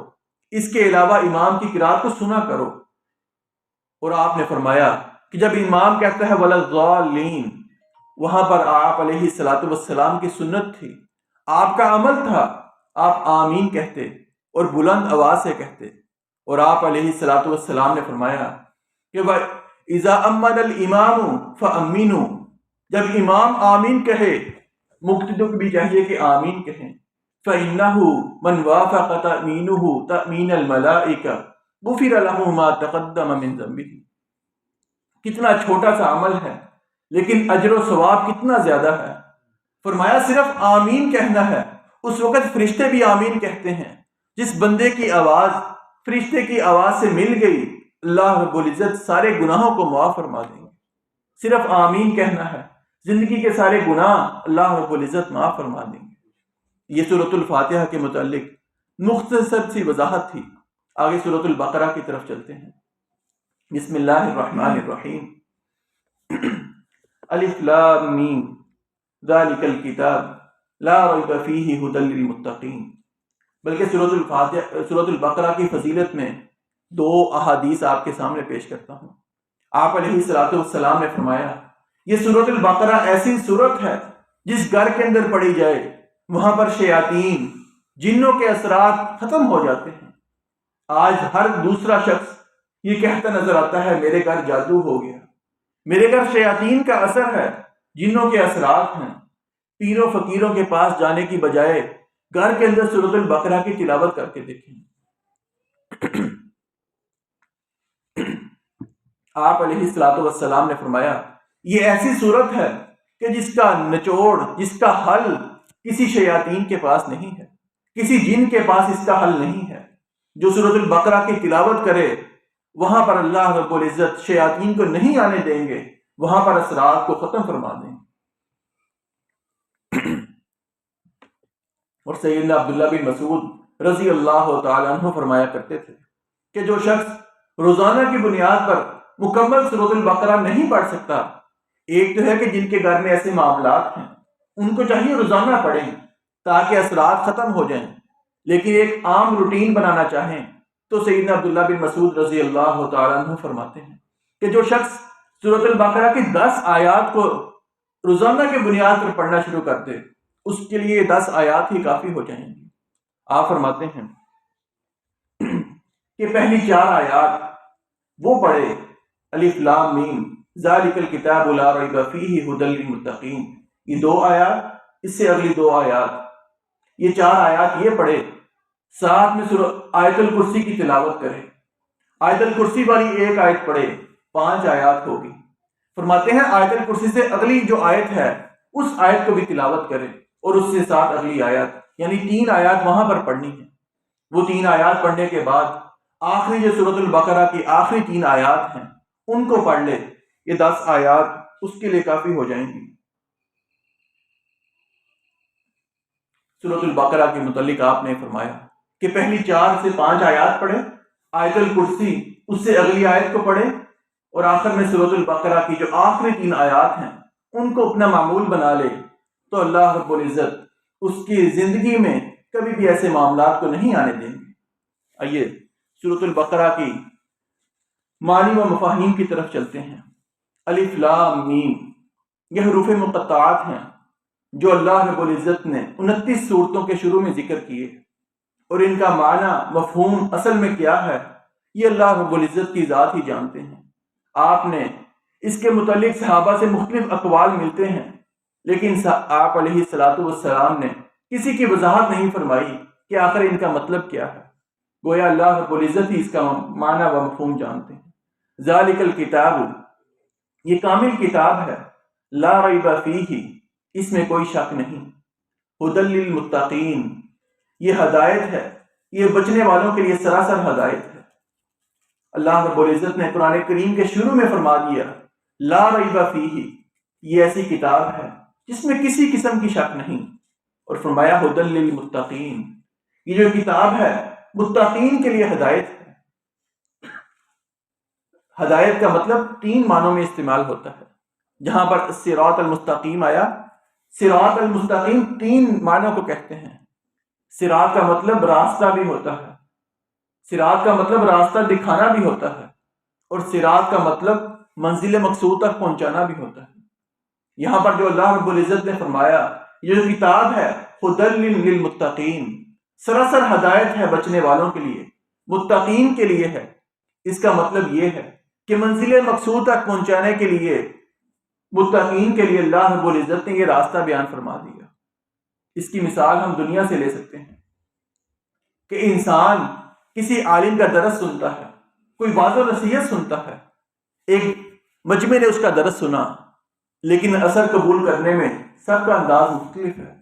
اس کے علاوہ امام کی قرات کو سنا کرو۔ اور آپ نے فرمایا کہ جب امام کہتا ہے ولا الضالین، وہاں پر آپ علیہ الصلوۃ والسلام کی سنت تھی، آپ کا عمل تھا، آپ آمین کہتے اور بلند آواز سے کہتے۔ اور آپ علیہ الصلوۃ والسلام نے فرمایا کہ اذا امن الامام فامنوا، جب امام آمین کہے مقتدی کو بھی چاہیے کہ آمین کہیں۔ فإنه من وافق تأمینه تأمین الملائکہ غفر له ما تقدم من ذنبه، کتنا چھوٹا سا عمل ہے لیکن اجر و ثواب کتنا زیادہ ہے۔ فرمایا صرف آمین کہنا ہے، اس وقت فرشتے بھی آمین کہتے ہیں۔ جس بندے کی آواز فرشتے کی آواز سے مل گئی، اللہ رب العزت سارے گناہوں کو معاف فرما دیں گے۔ صرف آمین کہنا ہے، زندگی کے سارے گناہ اللہ رب العزت معاف فرما دیں گے۔ یہ سورۃ الفاتحہ کے متعلق مختصر سی وضاحت تھی۔ آگے سورۃ البقرہ کی طرف چلتے ہیں۔ بسم اللہ الرحمن الرحیم۔ الف لام میم ذالک الکتاب لا ریب فیہ ھدی للمتقین۔ بلکہ سورۃ البقرہ کی فضیلت میں دو احادیث آپ کے سامنے پیش کرتا ہوں۔ آپ علیہ الصلوۃ والسلام نے فرمایا یہ سورۃ البقرہ ایسی سورت ہے جس گھر کے اندر پڑھی جائے وہاں پر شیاطین، جنوں کے اثرات ختم ہو جاتے ہیں۔ آج ہر دوسرا شخص یہ کہتا نظر آتا ہے میرے گھر جادو ہو گیا، میرے گھر شیاطین کا اثر ہے، جنوں کے اثرات ہیں۔ پیروں فقیروں کے پاس جانے کی بجائے گھر کے اندر سورۃ البقرہ کی تلاوت کر کے دیکھیں۔ آپ علیہ الصلوۃ والسلام نے فرمایا یہ ایسی صورت ہے کہ جس کا نچوڑ، جس کا حل کسی شیاطین کے پاس نہیں ہے، کسی جن کے پاس اس کا حل نہیں ہے۔ جو سورۃ البقرہ کی تلاوت کرے وہاں پر اللہ رب العزت شیاطین کو نہیں آنے دیں گے، وہاں پر اثرات کو ختم فرما دیں گے۔ اور سیدنا عبداللہ بن مسعود رضی اللہ تعالیٰ عنہ فرمایا کرتے تھے کہ جو شخص روزانہ کی بنیاد پر مکمل سورۃ البقرہ نہیں پڑھ سکتا، ایک تو ہے کہ جن کے گھر میں ایسے معاملات ہیں ان کو چاہیے روزانہ پڑھیں تاکہ اثرات ختم ہو جائیں، لیکن ایک عام روٹین بنانا چاہیں تو سیدنا عبداللہ بن مسعود رضی اللہ تعالیٰ عنہ فرماتے ہیں کہ جو شخص سورۃ البقرہ کی 10 آیات کو روزانہ کی بنیاد پر پڑھنا شروع کر دے، اس کے لیے 10 آیات ہی کافی ہو جائیں گی۔ آپ فرماتے ہیں کہ پہلی 4 آیات وہ پڑھے، الف لام میم ذالک الکتاب لا ریب فیہ ھدی للمتقین، یہ 2 آیات، اس سے اگلی 2 آیات، یہ 4 آیات یہ پڑھے، ساتھ میں آیت الکرسی کی تلاوت کرے۔ آیت الکرسی والی ایک آیت پڑھے، 5 آیات ہوگی۔ فرماتے ہیں آیت الکرسی سے اگلی جو آیت ہے اس آیت کو بھی تلاوت کرے، اور اس سے ساتھ اگلی آیت، یعنی 3 آیات وہاں پر پڑھنی ہے۔ وہ 3 آیات پڑھنے کے بعد آخری جو سورۃ البقرہ کی آخری 3 آیات ہیں ان کو پڑھ لے، یہ 10 آیات اس کے لیے کافی ہو جائیں گی۔ سورۃ البقرہ کے متعلق آپ نے فرمایا کہ پہلی 4 سے 5 آیات پڑھے، آیت الکرسی اس سے اگلی آیت کو پڑھے، اور آخر میں سورۃ البقرہ کی جو آخری 3 آیات ہیں ان کو اپنا معمول بنا لے تو اللہ رب العزت اس کی زندگی میں کبھی بھی ایسے معاملات کو نہیں آنے دیں گے۔ آئیے سورۃ البقرہ کی معنی و مفاہیم کی طرف چلتے ہیں۔ الف لام میم یہ حروف مقطعات ہیں جو اللہ رب العزت نے 29 سورتوں کے شروع میں ذکر کیے، اور ان کا معنی مفہوم اصل میں کیا ہے یہ اللہ رب العزت کی ذات ہی جانتے ہیں۔ آپ نے اس کے متعلق صحابہ سے مختلف اقوال ملتے ہیں، لیکن آپ علیہ الصلوۃ والسلام نے کسی کی وضاحت نہیں فرمائی کہ آخر ان کا مطلب کیا ہے، گویا اللہ رب العزت ہی اس کا معنی و مفہوم جانتے ہیں۔ ذالک الکتاب یہ کامل کتاب ہے، لا ریب فیہ اس میں کوئی شک نہیں، ھدی للمتقین یہ ہدایت ہے، یہ بچنے والوں کے لیے سراسر ہدایت ہے۔ اللہ رب العزت نے قرآن کریم کے شروع میں فرما دیا لا ریب فیہ یہ ایسی کتاب ہے جس میں کسی قسم کی شک نہیں، اور فرمایا ھدی للمتقین یہ جو کتاب ہے متقین کے لیے ہدایت ہے۔ ہدایت کا مطلب 3 معنوں میں استعمال ہوتا ہے۔ جہاں پر صراط المستقیم آیا، صراط المستقیم 3 معنوں کو کہتے ہیں۔ صراط کا مطلب راستہ بھی ہوتا ہے، صراط کا مطلب راستہ دکھانا بھی ہوتا ہے، اور صراط کا مطلب منزل مقصود تک پہنچانا بھی ہوتا ہے۔ یہاں پر جو اللہ رب العزت نے فرمایا یہ جو کتاب ہے ھدی للمتقین سراسر ہدایت ہے بچنے والوں کے لیے، متقین کے لیے ہے، اس کا مطلب یہ ہے کہ منزل مقصود تک پہنچانے کے لیے متقین کے لیے اللہ رب العزت نے یہ راستہ بیان فرما دیا۔ اس کی مثال ہم دنیا سے لے سکتے ہیں کہ انسان کسی عالم کا درس سنتا ہے، کوئی واضح و نصیحت سنتا ہے، ایک مجمع نے اس کا درس سنا، لیکن اثر قبول کرنے میں سب کا انداز مختلف ہے۔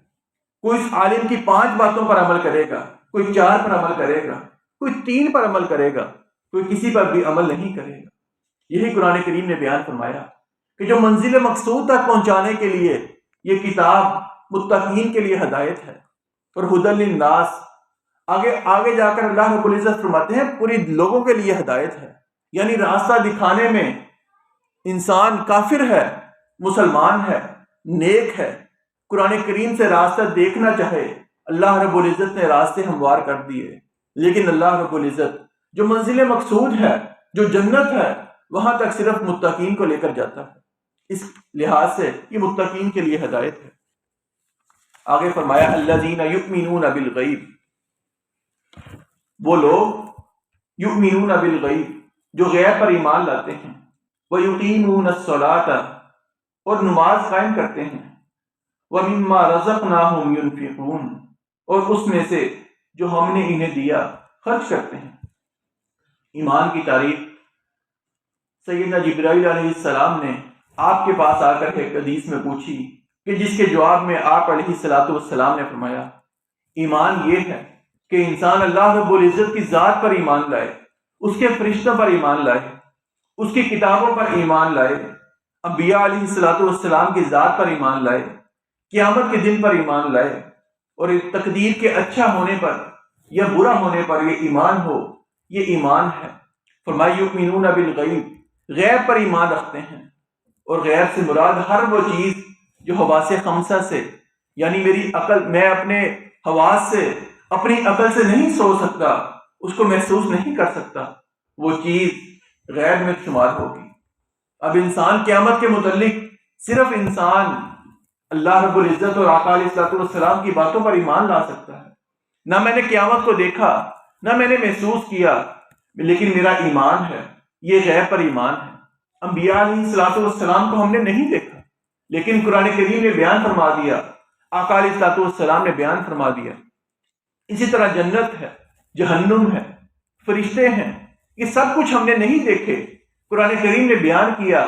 کوئی اس عالم کی 5 باتوں پر عمل کرے گا، کوئی 4 پر عمل کرے گا، کوئی 3 پر عمل کرے گا، کوئی کسی پر بھی عمل نہیں کرے گا۔ یہی قرآن کریم نے بیان فرمایا کہ جو منزل مقصود تک پہنچانے کے لیے یہ کتاب متقین کے لیے ہدایت ہے، اور ھدی للناس آگے جا کر اللہ رب العزت فرماتے ہیں پوری لوگوں کے لیے ہدایت ہے، یعنی راستہ دکھانے میں انسان کافر ہے، مسلمان ہے، نیک ہے، قرآن کریم سے راستہ دیکھنا چاہے، اللہ رب العزت نے راستے ہموار کر دیے، لیکن اللہ رب العزت جو منزل مقصود ہے، جو جنت ہے، وہاں تک صرف متقین کو لے کر جاتا ہے۔ اس لحاظ سے یہ متقین کے لیے ہدایت ہے۔ آگے فرمایا الذین یؤمنون بالغیب وہ لوگ یؤمنون بالغیب جو غیب پر ایمان لاتے ہیں، وَيُقِيمُونَ الصَّلَاةَ اور نماز قائم کرتے ہیں، وَمِمَّا رَزَقْنَاهُمْ يُنْفِقُونَ اور اس میں سے جو ہم نے انہیں دیا خرچ کرتے ہیں۔ ایمان کی تعریف سیدنا جبرائیل علیہ السلام نے آپ کے پاس آ کر ایک حدیث میں پوچھی کہ جس کے جواب میں آپ علیہ السلام نے فرمایا ایمان یہ ہے کہ انسان اللہ رب العزت کی ذات پر ایمان لائے، اس کے فرشتوں پر ایمان لائے، اس کی کتابوں پر ایمان لائے، انبیاء علیہ السلام کی ذات پر ایمان لائے، قیامت کے دن پر ایمان لائے، اور تقدیر کے اچھا ہونے پر یا برا ہونے پر یہ ایمان ہو، یہ ایمان ہے۔ فرمایا یؤمنون بالغیب، غیب پر ایمان رکھتے ہیں، اور غیب سے مراد ہر وہ چیز جو حواس خمسہ سے، یعنی میری عقل، میں اپنے حواس سے، اپنی عقل سے نہیں سوچ سکتا، اس کو محسوس نہیں کر سکتا، وہ چیز غیب میں شمار ہوگی۔ اب انسان قیامت کے متعلق صرف انسان اللہ رب العزت اور آقا علیہ السلام کی باتوں پر ایمان لا سکتا ہے۔ نہ میں نے قیامت کو دیکھا، نہ میں نے محسوس کیا، لیکن میرا ایمان ہے، یہ غیب پر ایمان ہے۔ انبیاء علیہ السلام کو ہم نے نہیں دیکھا، لیکن قرآن کریم نے بیان فرما دیا، آقا علیہ السلام نے بیان فرما دیا۔ اسی طرح جنت ہے، جہنم ہے، فرشتے ہیں، یہ سب کچھ ہم نے نہیں دیکھے، قرآن کریم نے بیان کیا،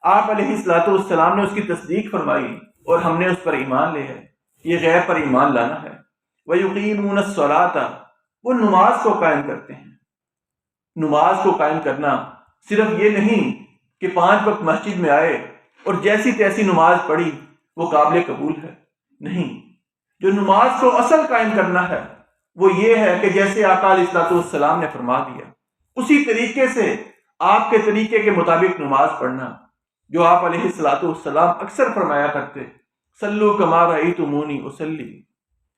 آپ علیہ السلام نے اس کی تصدیق فرمائی اور ہم نے اس پر ایمان لے ہے، یہ غیب پر ایمان لانا ہے۔ وَيُقِيمُونَ الصَّلَاةَ وہ نماز کو قائم کرتے ہیں۔ نماز کو قائم کرنا صرف یہ نہیں کہ 5 وقت مسجد میں آئے اور جیسی تیسی نماز پڑھی وہ قابل قبول ہے، نہیں، جو نماز کو اصل قائم کرنا ہے وہ یہ ہے کہ جیسے آقا علیہ السلام نے فرما دیا اسی طریقے سے آپ کے طریقے کے مطابق نماز پڑھنا، جو آپ علیہ السلام اکثر فرمایا کرتے، صلو کما رأیتمونی اصلی،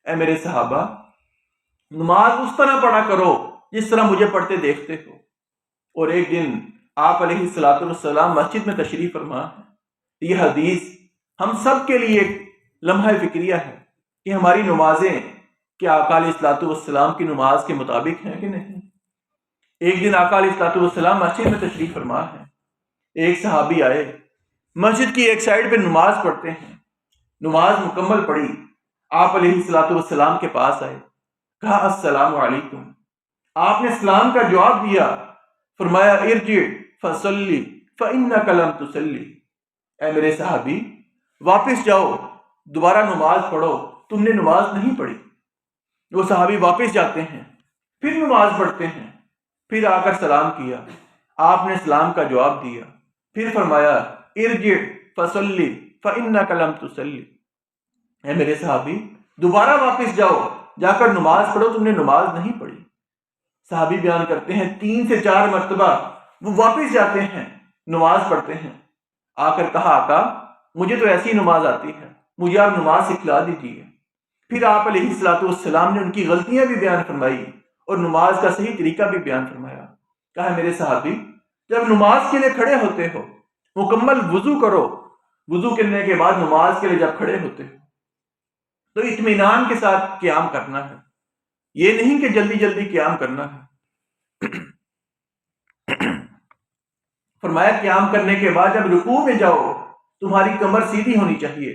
اے میرے صحابہ نماز اس طرح پڑھا کرو جس طرح مجھے پڑھتے دیکھتے ہو۔ اور ایک دن آپ علیہ السلام مسجد میں تشریف فرما ہے۔ یہ حدیث ہم سب کے لیے ایک لمحہ فکریہ ہے کہ ہماری نمازیں کیا آقا علیہ السلام کی نماز کے مطابق ہیں کہ نہیں۔ ایک دن آقا علیہ السلام مسجد میں تشریف فرما ہے، ایک صحابی آئے، مسجد کی ایک سائڈ پہ نماز پڑھتے ہیں، نماز مکمل پڑھی، آپ علیہ السلام کے پاس آئے، کہا السلام علیکم، آپ نے سلام کا جواب دیا، فرمایا ارجع فصلی فإنک لم تصلی، اے میرے صحابی واپس جاؤ، دوبارہ نماز پڑھو، تم نے نماز نہیں پڑھی۔ وہ صحابی واپس جاتے ہیں، پھر نماز پڑھتے ہیں، پھر آ کر سلام کیا، آپ نے سلام کا جواب دیا، پھر فرمایا ارجع فصلی فإنک لم تصلی، اے میرے صحابی دوبارہ واپس جاؤ، جا کر نماز پڑھو، تم نے نماز نہیں پڑھی۔ صحابی بیان کرتے ہیں 3 سے 4 مرتبہ وہ واپس جاتے ہیں، نماز پڑھتے ہیں، آ کر کہا آقا مجھے تو ایسی نماز آتی ہے، مجھے آپ نماز سکھلا دیجیے۔ پھر آپ علیہ السلام نے ان کی غلطیاں بھی بیان فرمائی اور نماز کا صحیح طریقہ بھی بیان فرمایا۔ کہا میرے صحابی جب نماز کے لیے کھڑے ہوتے ہو مکمل وضو کرو، وضو کرنے کے بعد نماز کے لیے جب کھڑے ہوتے ہو تو اطمینان کے ساتھ قیام کرنا ہے، یہ نہیں کہ جلدی جلدی قیام کرنا ہے۔ فرمایا قیام کرنے کے بعد جب رکوع میں جاؤ تمہاری کمر سیدھی ہونی چاہیے،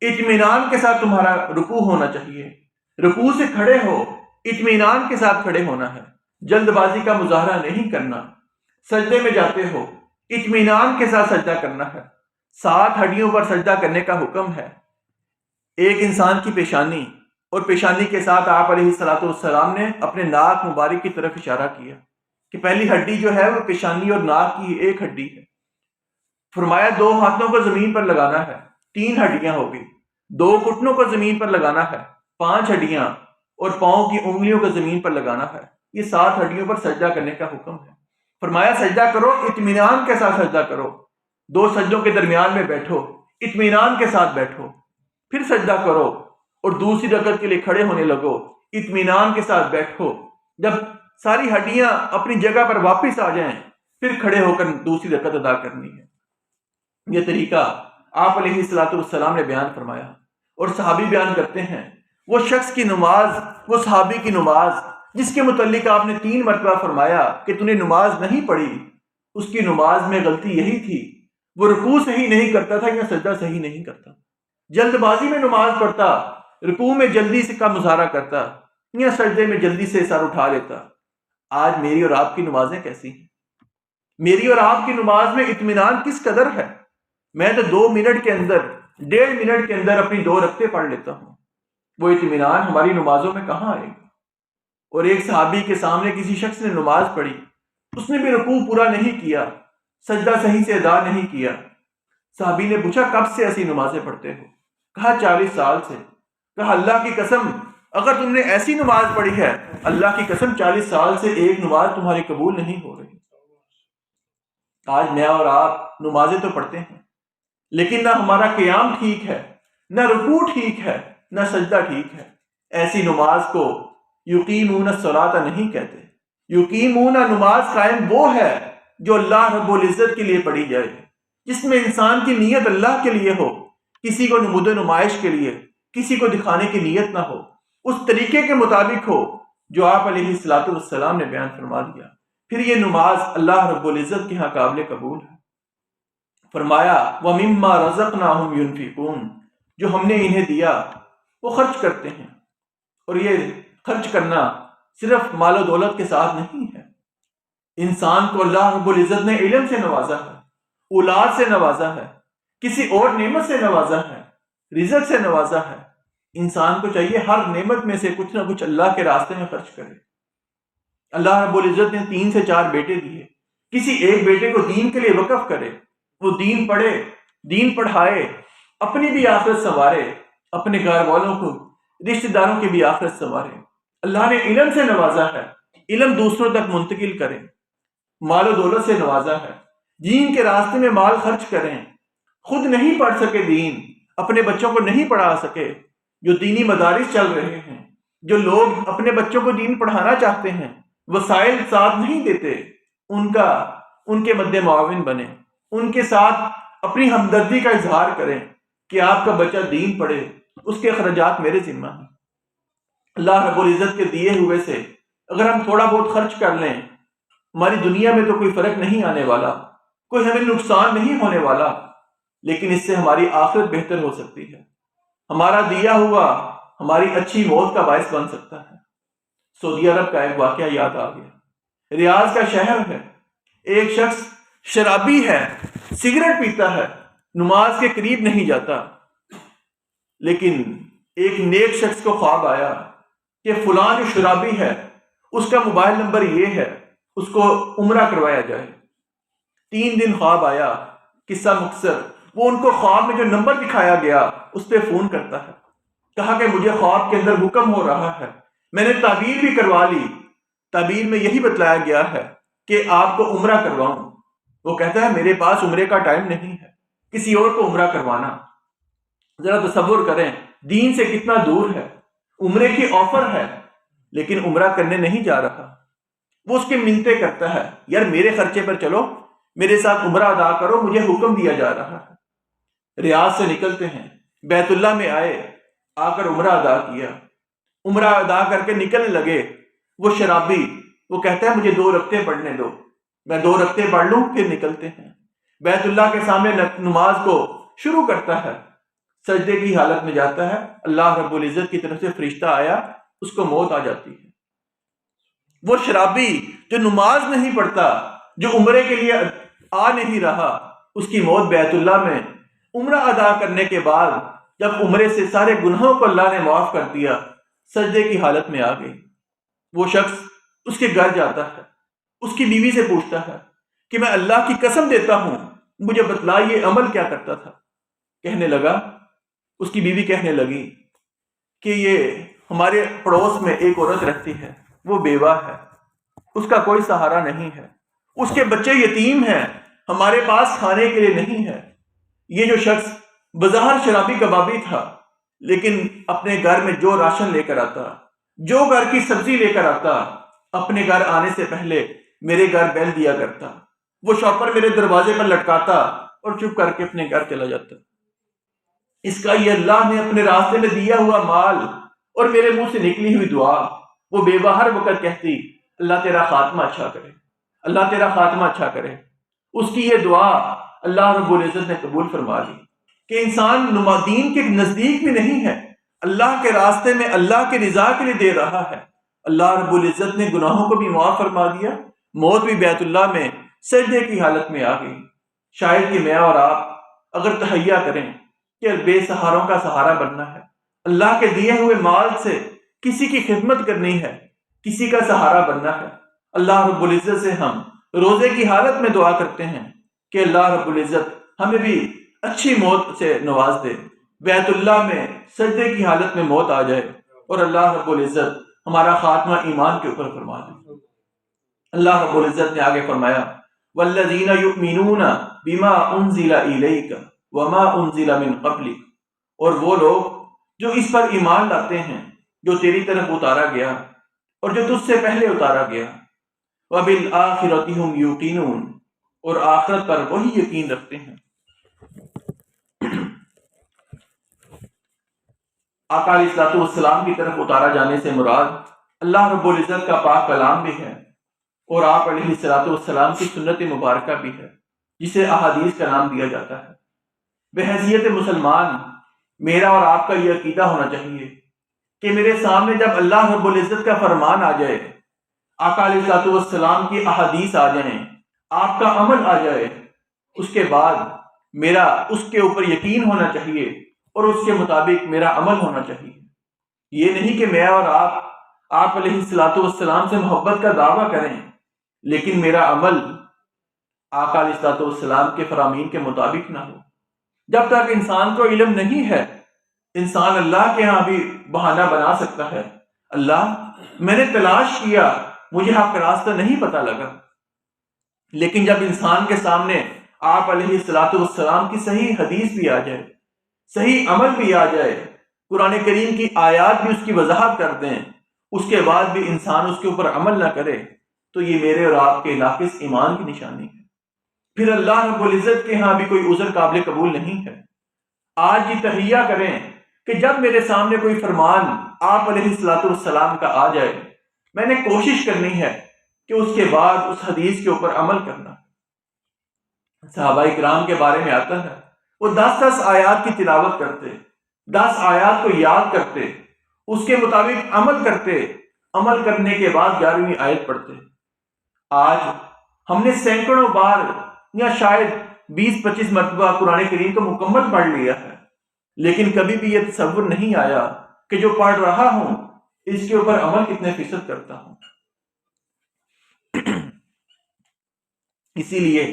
اطمینان کے ساتھ تمہارا رکوع ہونا چاہیے، رکوع سے کھڑے ہو اطمینان کے ساتھ کھڑے ہونا ہے، جلد بازی کا مظاہرہ نہیں کرنا۔ سجدے میں جاتے ہو اطمینان کے ساتھ سجدہ کرنا ہے، 7 ہڈیوں پر سجدہ کرنے کا حکم ہے۔ ایک انسان کی پیشانی اور پیشانی کے ساتھ آپ علیہ السلام نے اپنے ناک مبارک کی طرف اشارہ کیا کہ پہلی ہڈی جو ہے وہ پیشانی اور ناک کی ایک ہڈی ہے۔ فرمایا 2 ہاتھوں کو زمین پر لگانا ہے، 3 ہڈیاں ہوگی، 2 گھٹنوں کو زمین پر لگانا ہے، 5 ہڈیاں، اور پاؤں کی انگلیوں کو زمین پر لگانا ہے۔ یہ 7 ہڈیوں پر سجدہ کرنے کا حکم ہے۔ فرمایا سجدہ کرو اطمینان کے ساتھ سجدہ کرو، 2 سجدوں کے درمیان میں بیٹھو، اطمینان کے ساتھ بیٹھو، پھر سجدہ کرو اور دوسری رکعت کے لیے کھڑے ہونے لگو، اطمینان کے ساتھ بیٹھو، جب ساری ہڈیاں اپنی جگہ پر واپس آ جائیں پھر کھڑے ہو کر دوسری رکعت ادا کرنی ہے۔ یہ طریقہ آپ علیہ السلام نے بیان فرمایا۔ اور صحابی بیان کرتے ہیں وہ شخص کی نماز، وہ صحابی کی نماز جس کے متعلق آپ نے 3 مرتبہ فرمایا کہ تو نے نماز نہیں پڑھی، اس کی نماز میں غلطی یہی تھی، وہ رکوع صحیح نہیں کرتا تھا یا سجدہ صحیح نہیں کرتا، جلد بازی میں نماز پڑھتا، رکوع میں جلدی سے کا مظاہرہ کرتا یا سجدے میں جلدی سے سر اٹھا لیتا۔ آج میری اور آپ کی نمازیں کیسی ہیں؟ میری اور آپ کی نماز میں اطمینان کس قدر ہے؟ میں تو 2 منٹ کے اندر، 1.5 منٹ کے اندر اپنی 2 رکعتیں پڑھ لیتا ہوں۔ وہ اطمینان ہماری نمازوں میں کہاں آئے گا؟ اور ایک صحابی کے سامنے کسی شخص نے نماز پڑھی، اس نے بھی رکوع پورا نہیں کیا، سجدہ صحیح سے ادا نہیں کیا۔ صحابی نے پوچھا کب سے ایسی نمازیں پڑھتے ہو؟ کہا 40 سال سے۔ کہا اللہ کی قسم اگر تم نے ایسی نماز پڑھی ہے، اللہ کی قسم 40 سال سے ایک نماز تمہاری قبول نہیں ہو رہی۔ آج میں اور آپ نمازیں تو پڑھتے ہیں، لیکن نہ ہمارا قیام ٹھیک ہے، نہ رکوع ٹھیک ہے، نہ سجدہ ٹھیک ہے۔ ایسی نماز کو یقیمون الصلاۃ نہیں کہتے۔ یقیمون نماز قائم وہ ہے جو اللہ رب العزت کے لیے پڑھی جائے، جس میں انسان کی نیت اللہ کے لیے ہو، کسی کو نمود و نمائش کے لیے، کسی کو دکھانے کی نیت نہ ہو، اس طریقے کے مطابق ہو جو آپ علیہ الصلوۃ والسلام نے بیان فرما دیا، پھر یہ نماز اللہ رب العزت کے ہاں قابل قبول ہے۔ فرمایا وَمِمَّا رَزَقْنَاهُمْ يُنْفِقُونَ، جو ہم نے انہیں دیا وہ خرچ کرتے ہیں، اور یہ خرچ کرنا صرف مال و دولت کے ساتھ نہیں ہے۔ انسان کو اللہ رب العزت نے علم سے نوازا ہے، اولاد سے نوازا ہے، کسی اور نعمت سے نوازا ہے، رزق سے نوازا ہے۔ انسان کو چاہیے ہر نعمت میں سے کچھ نہ کچھ اللہ کے راستے میں خرچ کرے۔ اللہ رب العزت نے 3 سے 4 بیٹے دیے، کسی ایک بیٹے کو دین کے لیے وقف کرے، وہ دین پڑھے، دین پڑھائے، اپنی بھی آخرت سنوارے، اپنے گھر والوں کو، رشتہ داروں کی بھی آخرت سنوارے۔ اللہ نے علم سے نوازا ہے، علم دوسروں تک منتقل کریں۔ مال و دولت سے نوازا ہے، دین کے راستے میں مال خرچ کریں۔ خود نہیں پڑھ سکے دین، اپنے بچوں کو نہیں پڑھا سکے، جو دینی مدارس چل رہے ہیں، جو لوگ اپنے بچوں کو دین پڑھانا چاہتے ہیں، وسائل ساتھ نہیں دیتے، ان کے مد معاون بنیں، ان کے ساتھ اپنی ہمدردی کا اظہار کریں کہ آپ کا بچہ دین پڑھے، اس کے اخراجات میرے ذمہ ہیں۔ اللہ رب العزت کے دیے ہوئے سے اگر ہم تھوڑا بہت خرچ کر لیں، ہماری دنیا میں تو کوئی فرق نہیں آنے والا، کوئی ہمیں نقصان نہیں ہونے والا، لیکن اس سے ہماری آخرت بہتر ہو سکتی ہے، ہمارا دیا ہوا ہماری اچھی موت کا باعث بن سکتا ہے۔ سعودی عرب کا ایک واقعہ یاد آ گیا، ریاض کا شہر ہے، ایک شخص شرابی ہے، سگریٹ پیتا ہے، نماز کے قریب نہیں جاتا، لیکن ایک نیک شخص کو خواب آیا کہ فلاں جو شرابی ہے اس کا موبائل نمبر یہ ہے، اس کو عمرہ کروایا جائے۔ 3 دن خواب آیا، قصہ مختصر، وہ ان کو خواب میں جو نمبر دکھایا گیا اس پہ فون کرتا ہے، کہا کہ مجھے خواب کے اندر حکم ہو رہا ہے، میں نے تعبیر بھی کروا لی، تعبیر میں یہی بتلایا گیا ہے کہ آپ کو عمرہ کرواؤں۔ وہ کہتا ہے میرے پاس عمرے کا ٹائم نہیں ہے، کسی اور کو عمرہ کروانا۔ ذرا تصور کریں دین سے کتنا دور ہے، عمرے کی آفر ہے لیکن عمرہ کرنے نہیں جا رہا۔ وہ اس کی منتیں کرتا ہے، یار میرے خرچے پر چلو، میرے ساتھ عمرہ ادا کرو، مجھے حکم دیا جا رہا ہے۔ ریاض سے نکلتے ہیں، بیت اللہ میں آئے، آ کر عمرہ ادا کیا، عمرہ ادا کر کے نکلنے لگے۔ وہ شرابی وہ کہتا ہے مجھے 2 رکعتیں پڑھنے دو، میں 2 رکعتیں پڑھ لوں پھر نکلتے ہیں۔ بیت اللہ کے سامنے نماز کو شروع کرتا ہے، سجدے کی حالت میں جاتا ہے، اللہ رب العزت کی طرف سے فرشتہ آیا، اس کو موت آ جاتی ہے۔ وہ شرابی جو نماز نہیں پڑھتا، جو عمرے کے لیے آ نہیں رہا، اس کی موت بیت اللہ میں عمرہ ادا کرنے کے بعد جب عمرے سے سارے گناہوں کو اللہ نے معاف کر دیا، سجدے کی حالت میں آ گئی۔ وہ شخص اس کے گھر جاتا ہے، اس کی بیوی سے پوچھتا ہے کہ میں اللہ کی قسم دیتا ہوں مجھے بتلا یہ عمل کیا کرتا تھا۔ کہنے لگا، اس کی بیوی کہنے لگی کہ یہ ہمارے پڑوس میں ایک عورت رہتی ہے، وہ بیوہ ہے، اس کا کوئی سہارا نہیں ہے، اس کے بچے یتیم ہیں، ہمارے پاس کھانے کے لیے نہیں ہے۔ یہ جو شخص بظاہر شرابی کبابی تھا، لیکن اپنے گھر میں جو راشن لے کر آتا، جو گھر کی سبزی لے کر آتا، اپنے گھر آنے سے پہلے میرے گھر بیل دیا کرتا، وہ شاپر میرے دروازے پر لٹکاتا اور چپ کر کے اپنے گھر چلا جاتا۔ اس کا یہ اللہ نے اپنے راستے میں دیا ہوا مال اور میرے منہ سے نکلی ہوئی دعا، وہ بیوہ ہر وقت کہتی اللہ تیرا خاتمہ اچھا کرے، اللہ تیرا خاتمہ اچھا کرے۔ اس کی یہ دعا اللہ رب العزت نے قبول فرما لی کہ انسان دین کے نزدیک بھی نہیں ہے، اللہ کے راستے میں اللہ کے رضا کے لیے دے رہا ہے، اللہ رب العزت نے گناہوں کو بھی معاف فرما دیا، موت بھی بیت اللہ میں سجدے کی حالت میں آ گئی۔ شاید کہ میں اور آپ اگر تہیہ کریں کہ بے سہاروں کا سہارا بننا ہے، اللہ کے دیے ہوئے مال سے کسی کی خدمت کرنی ہے، کسی کا سہارا بننا ہے، اللہ رب العزت سے ہم روزے کی حالت میں دعا کرتے ہیں کہ اللہ رب العزت ہمیں بھی اچھی موت سے نواز دے، بیت اللہ میں سجدے کی حالت میں موت آ جائے اور اللہ رب العزت ہمارا خاتمہ ایمان کے اوپر فرما دے۔ اللہ رب العزت نے آگے فرمایا والذین یؤمنون بما انزل الیک وما انزل من قبلک، اور وہ لوگ جو اس پر ایمان لاتے ہیں جو تیری طرف اتارا گیا اور جو تجھ سے پہلے اتارا گیا، وبالآخرۃ ھم یوقنون، اور آخرت پر وہی یقین رکھتے ہیں۔ آقا علیہ الصلوۃ والسلام کی طرف اتارا جانے سے مراد اللہ رب العزت کا پاک کلام بھی ہے اور آپ علیہ الصلوۃ والسلام کی سنت مبارکہ بھی ہے، جسے احادیث کا نام دیا جاتا ہے۔ بحیثیت مسلمان میرا اور آپ کا یہ عقیدہ ہونا چاہیے کہ میرے سامنے جب اللہ رب العزت کا فرمان آ جائے، آقا علیہ الصلوۃ والسلام کی احادیث آ جائیں، آپ کا عمل آ جائے، اس کے بعد میرا اس کے اوپر یقین ہونا چاہیے اور اس کے مطابق میرا عمل ہونا چاہیے۔ یہ نہیں کہ میں اور آپ علیہ الصلوۃ والسلام سے محبت کا دعویٰ کریں لیکن میرا عمل آقا علیہ الصلوۃ والسلام کے فرامین کے مطابق نہ ہو۔ جب تک انسان کو علم نہیں ہے، انسان اللہ کے ہاں بھی بہانہ بنا سکتا ہے، اللہ میں نے تلاش کیا، مجھے حق کا راستہ نہیں پتہ لگا۔ لیکن جب انسان کے سامنے آپ علیہ الصلوۃ والسلام کی صحیح حدیث بھی آ جائے، صحیح عمل بھی آ جائے، قرآن کریم کی آیات بھی اس کی وضاحت کر دیں، اس کے بعد بھی انسان اس کے اوپر عمل نہ کرے، تو یہ میرے اور آپ کے ناقص ایمان کی نشانی ہے۔ پھر اللہ رب العزت کے ہاں بھی کوئی عذر قابل قبول نہیں ہے۔ آج یہ تہیہ کریں کہ جب میرے سامنے کوئی فرمان آپ علیہ الصلوۃ والسلام کا آ جائے، میں نے کوشش کرنی ہے کہ اس کے بعد اس حدیث کے اوپر عمل کرنا۔ صحابہ کرام کے بارے میں آتا ہے وہ 10 آیات کی تلاوت کرتے، 10 آیات کو یاد کرتے، اس کے مطابق عمل کرتے، عمل کرنے کے بعد 11ویں آیت پڑھتے۔ آج ہم نے سینکڑوں بار یا شاید 20-25 مرتبہ قرآن کریم کو مکمل پڑھ لیا ہے، لیکن کبھی بھی یہ تصور نہیں آیا کہ جو پڑھ رہا ہوں اس کے اوپر عمل کتنے فیصد کرتا ہوں۔ اسی لیے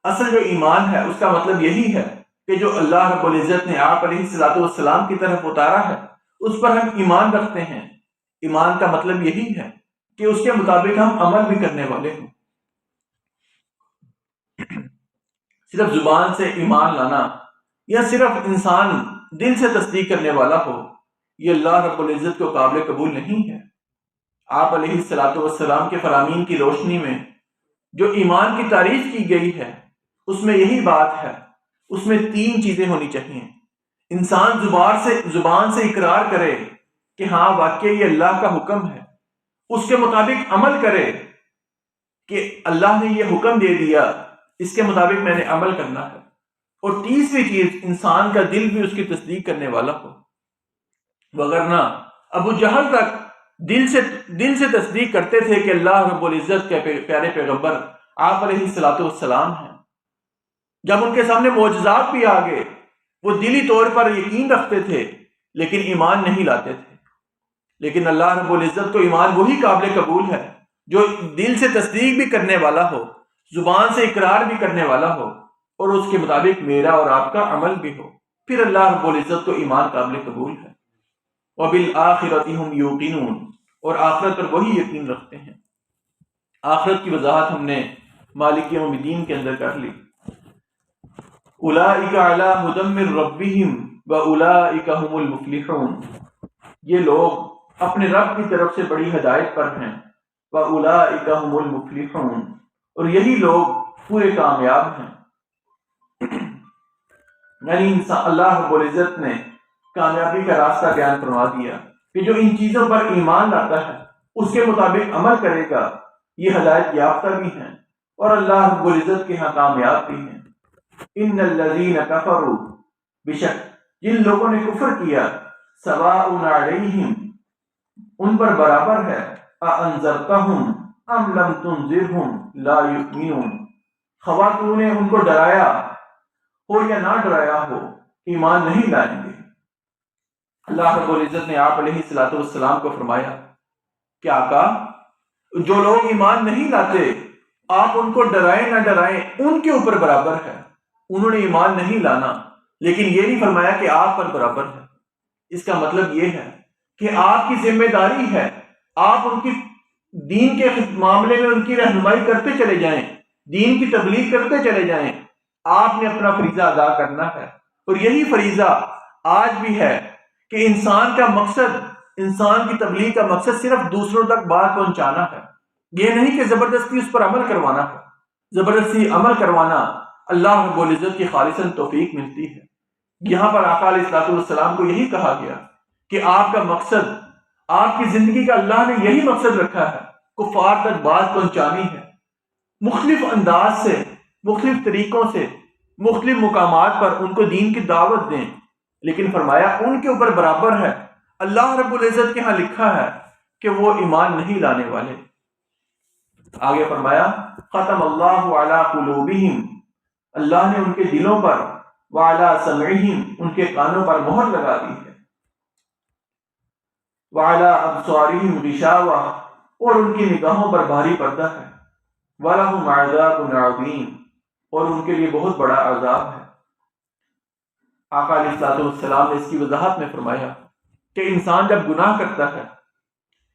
اصل جو ایمان ہے اس کا مطلب یہی ہے کہ جو اللہ رب العزت نے آپ علیہ الصلوۃ والسلام کی طرف اتارا ہے اس پر ہم ایمان رکھتے ہیں۔ ایمان کا مطلب یہی ہے کہ اس کے مطابق ہم عمل بھی کرنے والے ہوں۔ صرف زبان سے ایمان لانا یا صرف انسان دل سے تصدیق کرنے والا ہو، یہ اللہ رب العزت کو قابل قبول نہیں ہے۔ آپ علیہ الصلوۃ والسلام کے فرامین کی روشنی میں جو ایمان کی تعریف کی گئی ہے اس میں یہی بات ہے، اس میں 3 چیزیں ہونی چاہیے۔ انسان زبان سے اقرار کرے کہ ہاں واقعی یہ اللہ کا حکم ہے، اس کے مطابق عمل کرے کہ اللہ نے یہ حکم دے دیا، اس کے مطابق میں نے عمل کرنا ہے، اور تیسری چیز انسان کا دل بھی اس کی تصدیق کرنے والا ہو۔ وگرنہ ابو جہل تک دل سے تصدیق کرتے تھے کہ اللہ رب العزت کے پیارے پیغمبر آپ علیہ الصلوۃ والسلام ہیں، جب ان کے سامنے معجزات بھی آ گئے وہ دلی طور پر یقین رکھتے تھے لیکن ایمان نہیں لاتے تھے۔ لیکن اللہ رب العزت کو ایمان وہی قابل قبول ہے جو دل سے تصدیق بھی کرنے والا ہو، زبان سے اقرار بھی کرنے والا ہو، اور اس کے مطابق میرا اور آپ کا عمل بھی ہو، پھر اللہ رب العزت کو ایمان قابل قبول ہے۔ وَبِالْآخِرَةِ هُمْ يُوقِنُونَ، اور آخرت پر وہی یقین رکھتے ہیں۔ آخرت کی وضاحت ہم نے مالک یوم الدین کے اندر کر لی۔ اولئک علی ھدی من ربہم واولئک ھم المفلحون، یہ لوگ اپنے رب کی طرف سے بڑی ہدایت پر ہیں، واولئک ھم المفلحون، اور یہی لوگ پورے کامیاب ہیں۔ یعنی اللہ رب العزت نے کامیابی کا راستہ بیان فرما دیا کہ جو ان چیزوں پر ایمان لاتا ہے اس کے مطابق عمل کرے گا، یہ ہدایت یافتہ بھی ہیں اور اللہ رب العزت کے ہاں کامیاب بھی ہیں۔ ان الذین کفروا، بے شک جن لوگوں نے کفر کیا، سواء علیہم، ان پر برابر ہے، اانذرتہم ام لم تنذرہم لا یؤمنون، خواہ تو نے ان کو ڈرایا ہو یا نہ ڈرایا ہو، ایمان نہیں لائیں گے۔ اللہ رب العزت نے آپ علیہ الصلوۃ والسلام کو فرمایا کہ آقا، جو لوگ ایمان نہیں لاتے آپ ان کو ڈرائیں نہ ڈرائیں، ان کے اوپر برابر ہے۔ انہوں نے ایمان نہیں لانا، لیکن یہ نہیں فرمایا کہ آپ پر برابر ہے۔ اس کا مطلب یہ ہے کہ آپ کی ذمہ داری ہے، آپ ان کی دین کے معاملے میں ان کی رہنمائی کرتے چلے جائیں، دین کی تبلیغ کرتے چلے جائیں۔ آپ نے اپنا فریضہ ادا کرنا ہے، اور یہی فریضہ آج بھی ہے کہ انسان کا مقصد، انسان کی تبلیغ کا مقصد صرف دوسروں تک بات پہنچانا ہے، یہ نہیں کہ زبردستی اس پر عمل کروانا ہے۔ زبردستی عمل کروانا اللہ رب العزت کی خالصاً توفیق ملتی ہے۔ یہاں پر آقا علیہ الصلوۃ والسلام کو یہی کہا گیا کہ آپ کا مقصد، آپ کی زندگی کا اللہ نے یہی مقصد رکھا ہے، کفار تک بات پہنچانی ہے، مختلف انداز سے، مختلف طریقوں سے، مختلف مقامات پر ان کو دین کی دعوت دیں، لیکن فرمایا ان کے اوپر برابر ہے۔ اللہ رب العزت کے ہاں لکھا ہے کہ وہ ایمان نہیں لانے والے۔ آگے فرمایا ختم اللہ علی قلوبہم، اللہ نے ان کے دلوں پر، وعلی سمعہم، ان کے کانوں پر مہر لگا دی ہے، وعلی ابصارہم غشاوہ، اور ان کی نگاہوں پر بھاری پردہ ہے، وَلَهُمْ عَذَابٌ عَظِيمٌ، اور ان کے لیے بہت بڑا عذاب ہے۔ آقا علیہ الصلوۃ والسلام نے اس کی وضاحت میں فرمایا کہ انسان جب گناہ کرتا ہے،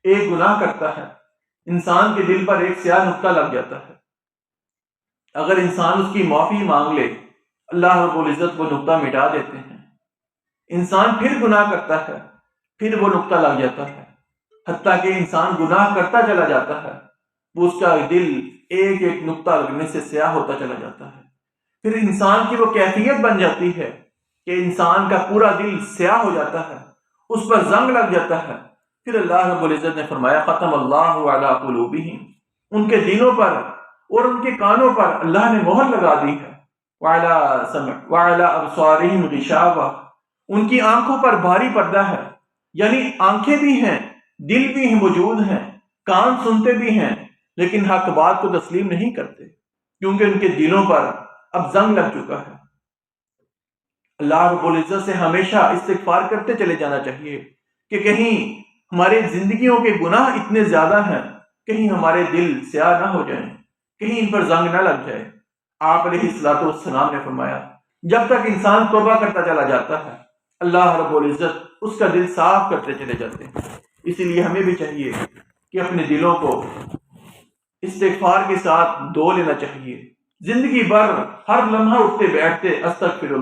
ایک گناہ کرتا ہے، انسان کے دل پر ایک سیاہ نقطہ لگ جاتا ہے۔ اگر انسان اس کی معافی مانگ لے، اللہ رب العزت وہ نقطہ مٹا دیتے ہیں۔ انسان پھر گناہ کرتا ہے، پھر وہ نقطہ لگ جاتا ہے، حتیٰ کہ انسان گناہ کرتا چلا جاتا ہے، وہ اس کا دل ایک ایک نقطہ لگنے سے سیاہ ہوتا چلا جاتا ہے۔ پھر انسان کی وہ کیفیت بن جاتی ہے کہ انسان کا پورا دل سیاہ ہو جاتا ہے، اس پر زنگ لگ جاتا ہے۔ پھر اللہ رب العزت نے فرمایا ختم اللہ علی قلوبہم، ان کے دلوں پر اور ان کے کانوں پر اللہ نے مہر لگا دی ہے، وعلی ابصارہم غشاوہ، ان کی آنکھوں پر بھاری پردہ ہے، یعنی آنکھیں بھی ہیں، دل بھی موجود ہیں، کان سنتے بھی ہیں، لیکن حق بات کو تسلیم نہیں کرتے، کیونکہ ان کے دلوں پر اب زنگ لگ چکا ہے۔ اللہ رب العزت سے ہمیشہ استغفار کرتے چلے جانا چاہیے کہ کہیں ہمارے زندگیوں کے گناہ اتنے زیادہ ہیں، کہیں ہمارے دل سیاہ نہ ہو جائیں، کہیں ان پر زنگ نہ لگ جائے۔ آپ علیہ الصلوۃ والسلام نے فرمایا جب تک انسان توبہ کرتا چلا جاتا ہے، اللہ رب العزت اس کا دل صاف کرتے چلے جاتے ہیں۔ اسی لیے ہمیں بھی چاہیے کہ اپنے دلوں کو استغفار کے ساتھ دھو لینا چاہیے، زندگی بھر ہر لمحہ اٹھتے بیٹھتے استغفر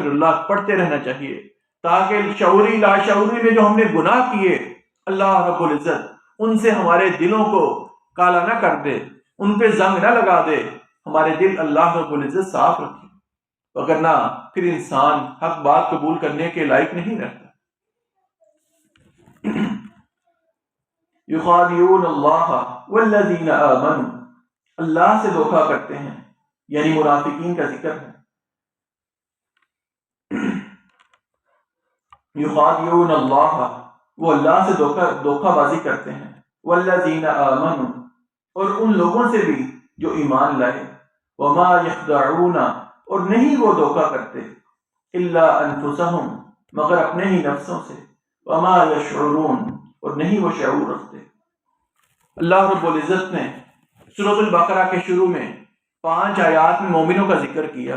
اللہ پڑھتے رہنا چاہیے، تاکہ شعوری لاشعوری میں جو ہم نے گناہ کیے، اللہ رب العزت ان سے ہمارے دلوں کو کالا نہ کر دے، ان پہ زنگ نہ لگا دے، ہمارے دل اللہ رب العزت صاف رکھے، وگرنہ پھر انسان حق بات قبول کرنے کے لائق نہیں رہتا۔ یخادعون اللہ والذین آمنوا، اللہ سے دھوکہ کرتے ہیں، یعنی منافقین کا ذکر ہے۔ یخادعون اللہ، وہ اللہ سے دھوکہ بازی کرتے ہیں، والذین آمنوا، اور ان لوگوں سے بھی جو ایمان لائے، وما یخدعون، اور نہیں وہ دھوکہ کرتے، الا انفسہم، مگر اپنے ہی نفسوں سے، وما یشعرون، اور نہیں وہ شعور رکھتے۔ اللہ رب العزت نے سورۃ البقرہ کے شروع میں 5 آیات میں مومنوں کا ذکر کیا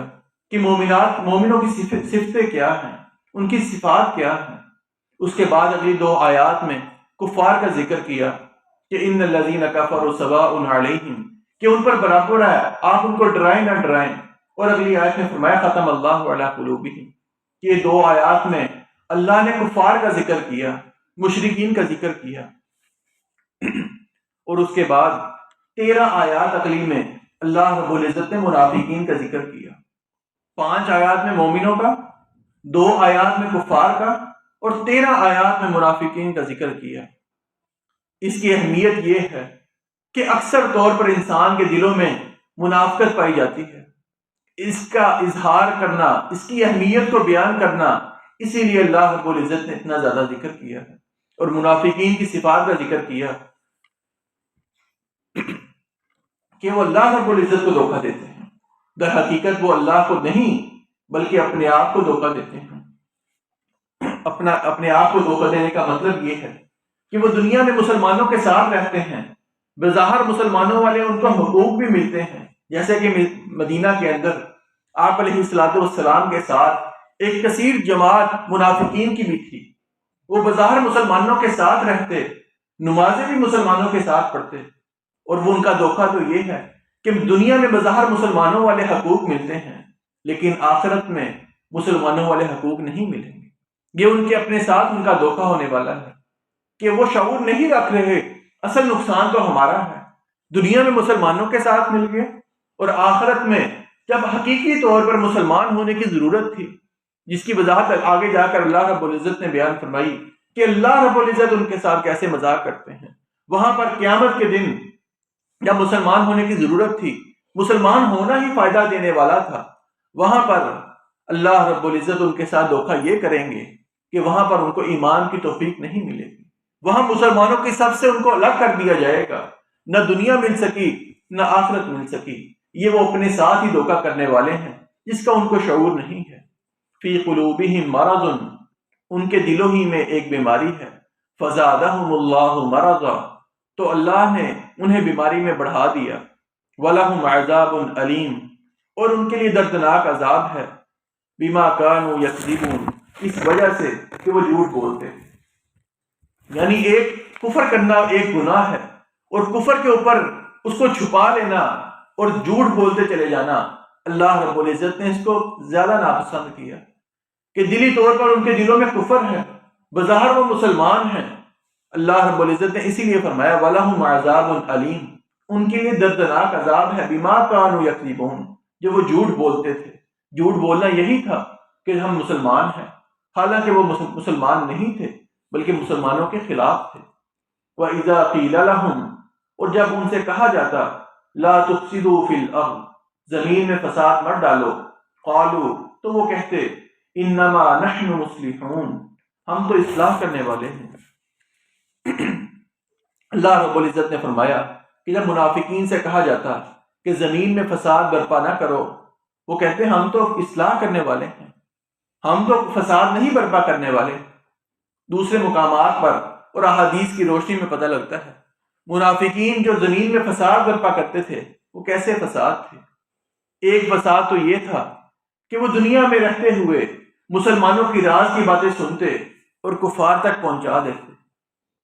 کہ مومنوں کی صفتیں کیا ہیں، ان کی صفات کیا ہیں۔ اس کے بعد اگلی 2 آیات میں کفار کا ذکر کیا کہ ان الذین کفروا سواء علیہم، کہ ان پر برابر ہے، آپ ان کو ڈرائیں نہ ڈرائیں۔ اور اگلی آیت میں فرمایا ختم اللہ علی قلوبہم۔ یہ 2 آیات میں اللہ نے کفار کا ذکر کیا، مشرکین کا ذکر کیا، اور اس کے بعد 13 آیات اگلی میں اللہ رب العزت نے منافقین کا ذکر کیا۔ 5 آیات میں مومنوں کا، 2 آیات میں کفار کا، اور 13 آیات میں منافقین کا ذکر کیا۔ اس کی اہمیت یہ ہے کہ اکثر طور پر انسان کے دلوں میں منافقت پائی جاتی ہے، اس کا اظہار کرنا، اس کی اہمیت کو بیان کرنا، اسی لیے اللہ رب العزت نے اتنا زیادہ ذکر کیا ہے اور منافقین کی صفات کا ذکر کیا کہ وہ اللہ رب العزت کو دھوکہ دیتے ہیں، در حقیقت وہ اللہ کو نہیں بلکہ اپنے آپ کو دھوکہ دیتے ہیں۔ اپنے آپ کو دھوکہ دینے کا مطلب یہ ہے کہ وہ دنیا میں مسلمانوں کے ساتھ رہتے ہیں، بظاہر مسلمانوں والے ان کو حقوق بھی ملتے ہیں، جیسے کہ مدینہ کے اندر آپ علیہ الصلوۃ والسلام کے ساتھ ایک کثیر جماعت منافقین کی بھی تھی، وہ بظاہر مسلمانوں کے ساتھ رہتے، نمازیں بھی مسلمانوں کے ساتھ پڑھتے، اور وہ ان کا دھوکہ تو یہ ہے کہ دنیا میں بظاہر مسلمانوں والے حقوق ملتے ہیں لیکن آخرت میں مسلمانوں والے حقوق نہیں ملیں گے۔ یہ ان کے اپنے ساتھ ان کا دھوکہ ہونے والا ہے کہ وہ شعور نہیں رکھ رہے اصل نقصان تو ہمارا ہے، دنیا میں مسلمانوں کے ساتھ مل گئے اور آخرت میں جب حقیقی طور پر مسلمان ہونے کی ضرورت تھی، جس کی وضاحت آگے جا کر اللہ رب العزت نے بیان فرمائی کہ اللہ رب العزت ان کے ساتھ کیسے مذاق کرتے ہیں، وہاں پر قیامت کے دن جب مسلمان ہونے کی ضرورت تھی، مسلمان ہونا ہی فائدہ دینے والا تھا، وہاں پر اللہ رب العزت ان کے ساتھ دھوکہ یہ کریں گے کہ وہاں پر ان کو ایمان کی توفیق نہیں ملے گی، وہاں مسلمانوں کی سب سے ان کو الگ کر دیا جائے گا، نہ دنیا مل سکی نہ آخرت مل سکی۔ یہ وہ اپنے ساتھ ہی دھوکہ کرنے والے ہیں جس کا ان کو شعور نہیں ہے۔ فی قلوبہم مرض، ان کے دلوں ہی میں ایک بیماری ہے، فزادہم اللہ مرضا، تو اللہ نے انہیں بیماری میں بڑھا دیا، وَلَهُمْ عَذَابٌ علیم، اور ان کے لیے دردناک عذاب ہے، بما كانوا يكذبون، اس وجہ سے کہ وہ جھوٹ بولتے ہیں۔ یعنی ایک کفر کرنا ایک گناہ ہے، اور کفر کے اوپر اس کو چھپا لینا اور جھوٹ بولتے چلے جانا، اللہ رب العزت نے اس کو زیادہ ناپسند کیا کہ دلی طور پر ان کے دلوں میں کفر ہے، بظاہر وہ مسلمان ہیں۔ اللہ رب العزت نے اسی لیے فرمایا وَلَهُمْ عَذَابٌ عَلِيمٌ، ان کے لیے دردناک عذاب ہے، بما كانوا يكذبون، جو وہ جھوٹ بولتے تھے۔ جھوٹ بولنا یہی تھا کہ ہم مسلمان ہیں، حالانکہ وہ مسلمان نہیں تھے بلکہ مسلمانوں کے خلاف تھے۔ وَإِذَا قِيلَ لَهُمْ، اور جب ان سے کہا جاتا لَا تُفْسِدُوا فِي الْأَرْضِ، زمین میں فساد مت ڈالو، قالوا، تو وہ کہتے إِنَّمَا نَحْنُ مُصْلِحُونَ، ہم تو اصلاح کرنے والے ہیں۔ اللہ رب العزت نے فرمایا کہ جب منافقین سے کہا جاتا کہ زمین میں فساد برپا نہ کرو، وہ کہتے ہم تو اصلاح کرنے والے ہیں، ہم تو فساد نہیں برپا کرنے والے۔ دوسرے مقامات پر اور احادیث کی روشنی میں پتہ لگتا ہے منافقین جو زمین میں فساد برپا کرتے تھے وہ کیسے فساد تھے۔ ایک فساد تو یہ تھا کہ وہ دنیا میں رہتے ہوئے مسلمانوں کی راز کی باتیں سنتے اور کفار تک پہنچا دیتے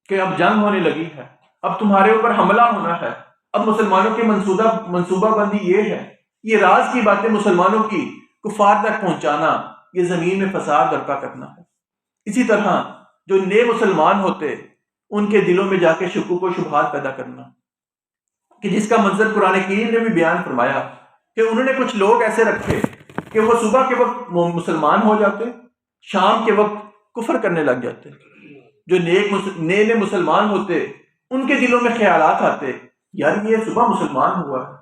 کہ اب جنگ ہونے لگی ہے، اب تمہارے اوپر حملہ ہونا ہے، اب مسلمانوں کی منصوبہ بندی یہ ہے، یہ راز کی باتیں مسلمانوں کی کفار تک پہنچانا، یہ زمین میں فساد برپا کرنا ہے۔ اسی طرح جو نئے مسلمان ہوتے ان کے دلوں میں جا کے شکوک و شبہات پیدا کرنا، کہ جس کا منظر قرآن کریم نے بھی بیان فرمایا کہ انہوں نے کچھ لوگ ایسے رکھے کہ وہ صبح کے وقت مسلمان ہو جاتے، شام کے وقت کفر کرنے لگ جاتے۔ جو نئے مسلمان ہوتے ان کے دلوں میں خیالات آتے یار یہ صبح مسلمان ہوا ہے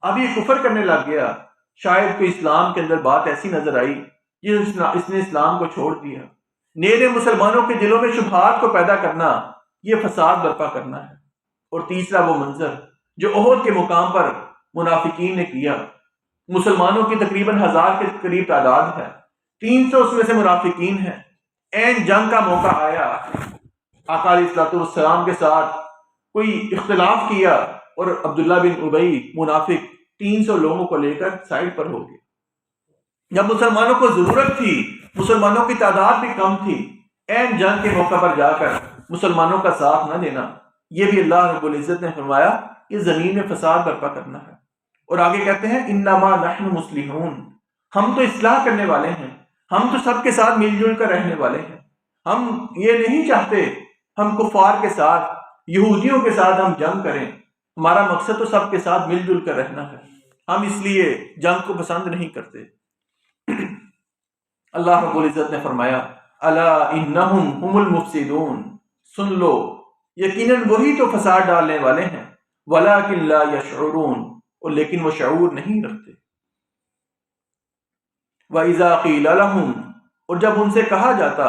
اب یہ کفر کرنے لگ گیا، شاید کوئی اسلام کے اندر بات ایسی نظر آئی اس نے اسلام کو چھوڑ دیا۔ نئے مسلمانوں کے دلوں میں شبہات کو پیدا کرنا، یہ فساد برپا کرنا ہے۔ اور تیسرا وہ منظر جو احد کے مقام پر منافقین نے کیا، مسلمانوں کی تقریباً 1000 کے قریب تعداد ہے، 300 اس میں سے منافقین ہیں۔ این جنگ کا موقع آیا، آقا علیہ الصلوۃ والسلام کے ساتھ کوئی اختلاف کیا اور عبداللہ بن ابی منافق 300 لوگوں کو لے کر سائڈ پر ہو گئے۔ جب مسلمانوں کو ضرورت تھی، مسلمانوں کی تعداد بھی کم تھی، این جنگ کے موقع پر جا کر مسلمانوں کا ساتھ نہ دینا، یہ بھی اللہ رب العزت نے فرمایا کہ زمین میں فساد برپا کرنا ہے۔ اور آگے کہتے ہیں انما نحن مصلحون، ہم تو اصلاح کرنے والے ہیں، ہم تو سب کے ساتھ مل جل کر رہنے والے ہیں، ہم یہ نہیں چاہتے ہم کفار کے ساتھ یہودیوں کے ساتھ ہم جنگ کریں، ہمارا مقصد تو سب کے ساتھ مل جل کر رہنا ہے، ہم اس لیے جنگ کو پسند نہیں کرتے۔ اللہ رب العزت نے فرمایا الا انہم هم المفسدون، سن لو یقیناً وہی تو فساد ڈالنے والے ہیں، ولکن لا یشعرون، اور لیکن وہ شعور نہیں رکھتے۔ وَإِذَا قِيلَ لَهُمْ، اور جب ان سے کہا جاتا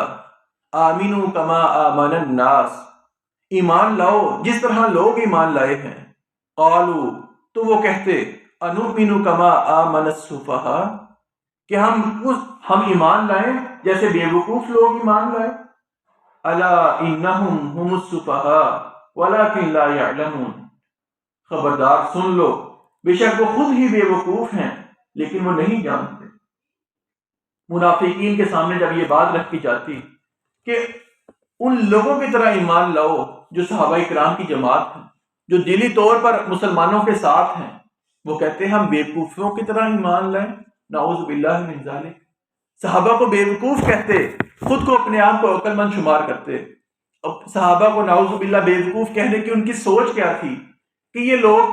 آمنوا کما آمن الناس، ایمان لاؤ جس طرح لوگ ایمان لائے ہیں، قالوا، تو وہ کہتے انؤمن کما آمن السفہاء، کہ ہم ایمان لائیں جیسے بے وقوف لوگ ایمان لائے۔ الا انہم هم السفہاء ولکن لا یعلمون، خبردار سن لو، بے شک وہ خود ہی بے وقوف ہیں لیکن وہ نہیں جانتے۔ منافقین کے سامنے جب یہ بات رکھی جاتی کہ ان لوگوں کی طرح ایمان لاؤ جو صحابہ کرام کی جماعت ہیں، جو دلی طور پر مسلمانوں کے ساتھ ہیں، وہ کہتے ہیں ہم بیوقوفوں کی طرح ایمان لائیں، نعوذ باللہ من ذالک۔ صحابہ کو بیوقوف کہتے، خود کو اپنے آپ کو عقل مند شمار کرتے۔ اب صحابہ کو نعوذ باللہ بیوقوف کہنے کی ان کی سوچ کیا تھی کہ یہ لوگ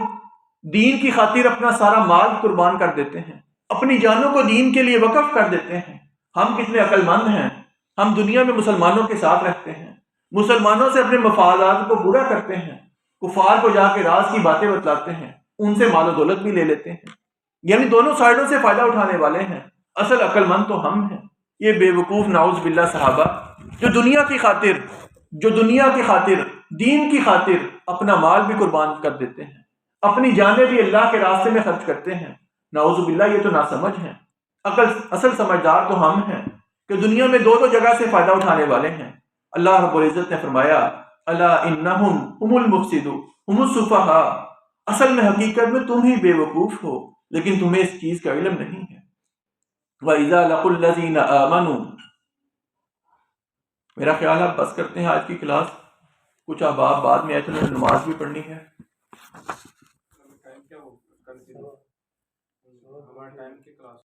دین کی خاطر اپنا سارا مال قربان کر دیتے ہیں، اپنی جانوں کو دین کے لیے وقف کر دیتے ہیں۔ ہم کتنے عقل مند ہیں، ہم دنیا میں مسلمانوں کے ساتھ رہتے ہیں، مسلمانوں سے اپنے مفادات کو پورا کرتے ہیں، کفار کو جا کے راز کی باتیں بتلاتے ہیں، ان سے مال و دولت بھی لے لیتے ہیں، یعنی دونوں سائڈوں سے فائدہ اٹھانے والے ہیں۔ اصل عقل مند تو ہم ہیں، یہ بے وقوف نعوذ باللہ صحابہ جو دنیا کی خاطر دین کی خاطر اپنا مال بھی قربان کر دیتے ہیں، اپنی جانیں بھی اللہ کے راستے میں خرچ کرتے ہیں، نعوذ باللہ یہ تو ناسمجھ ہیں۔ اصل سمجھدار تو ہم ہیں کہ دنیا میں دو جگہ سے فائدہ اٹھانے والے ہیں۔ اللہ رب العزت نے فرمایا الا انہم هم المفسدون هم السفہاء، اصل میں حقیقت میں تم ہی بے وقوف ہو لیکن تمہیں اس چیز کا علم نہیں ہے۔ وَإِذَا لَقُوا الَّذِينَ آمَنُوا، میرا خیال آپ بس کرتے ہیں آج کی کلاس، کچھ احباب بعد میں آئے تو نماز بھی پڑھنی ہے۔ ہمارا ٹائم کی کلاس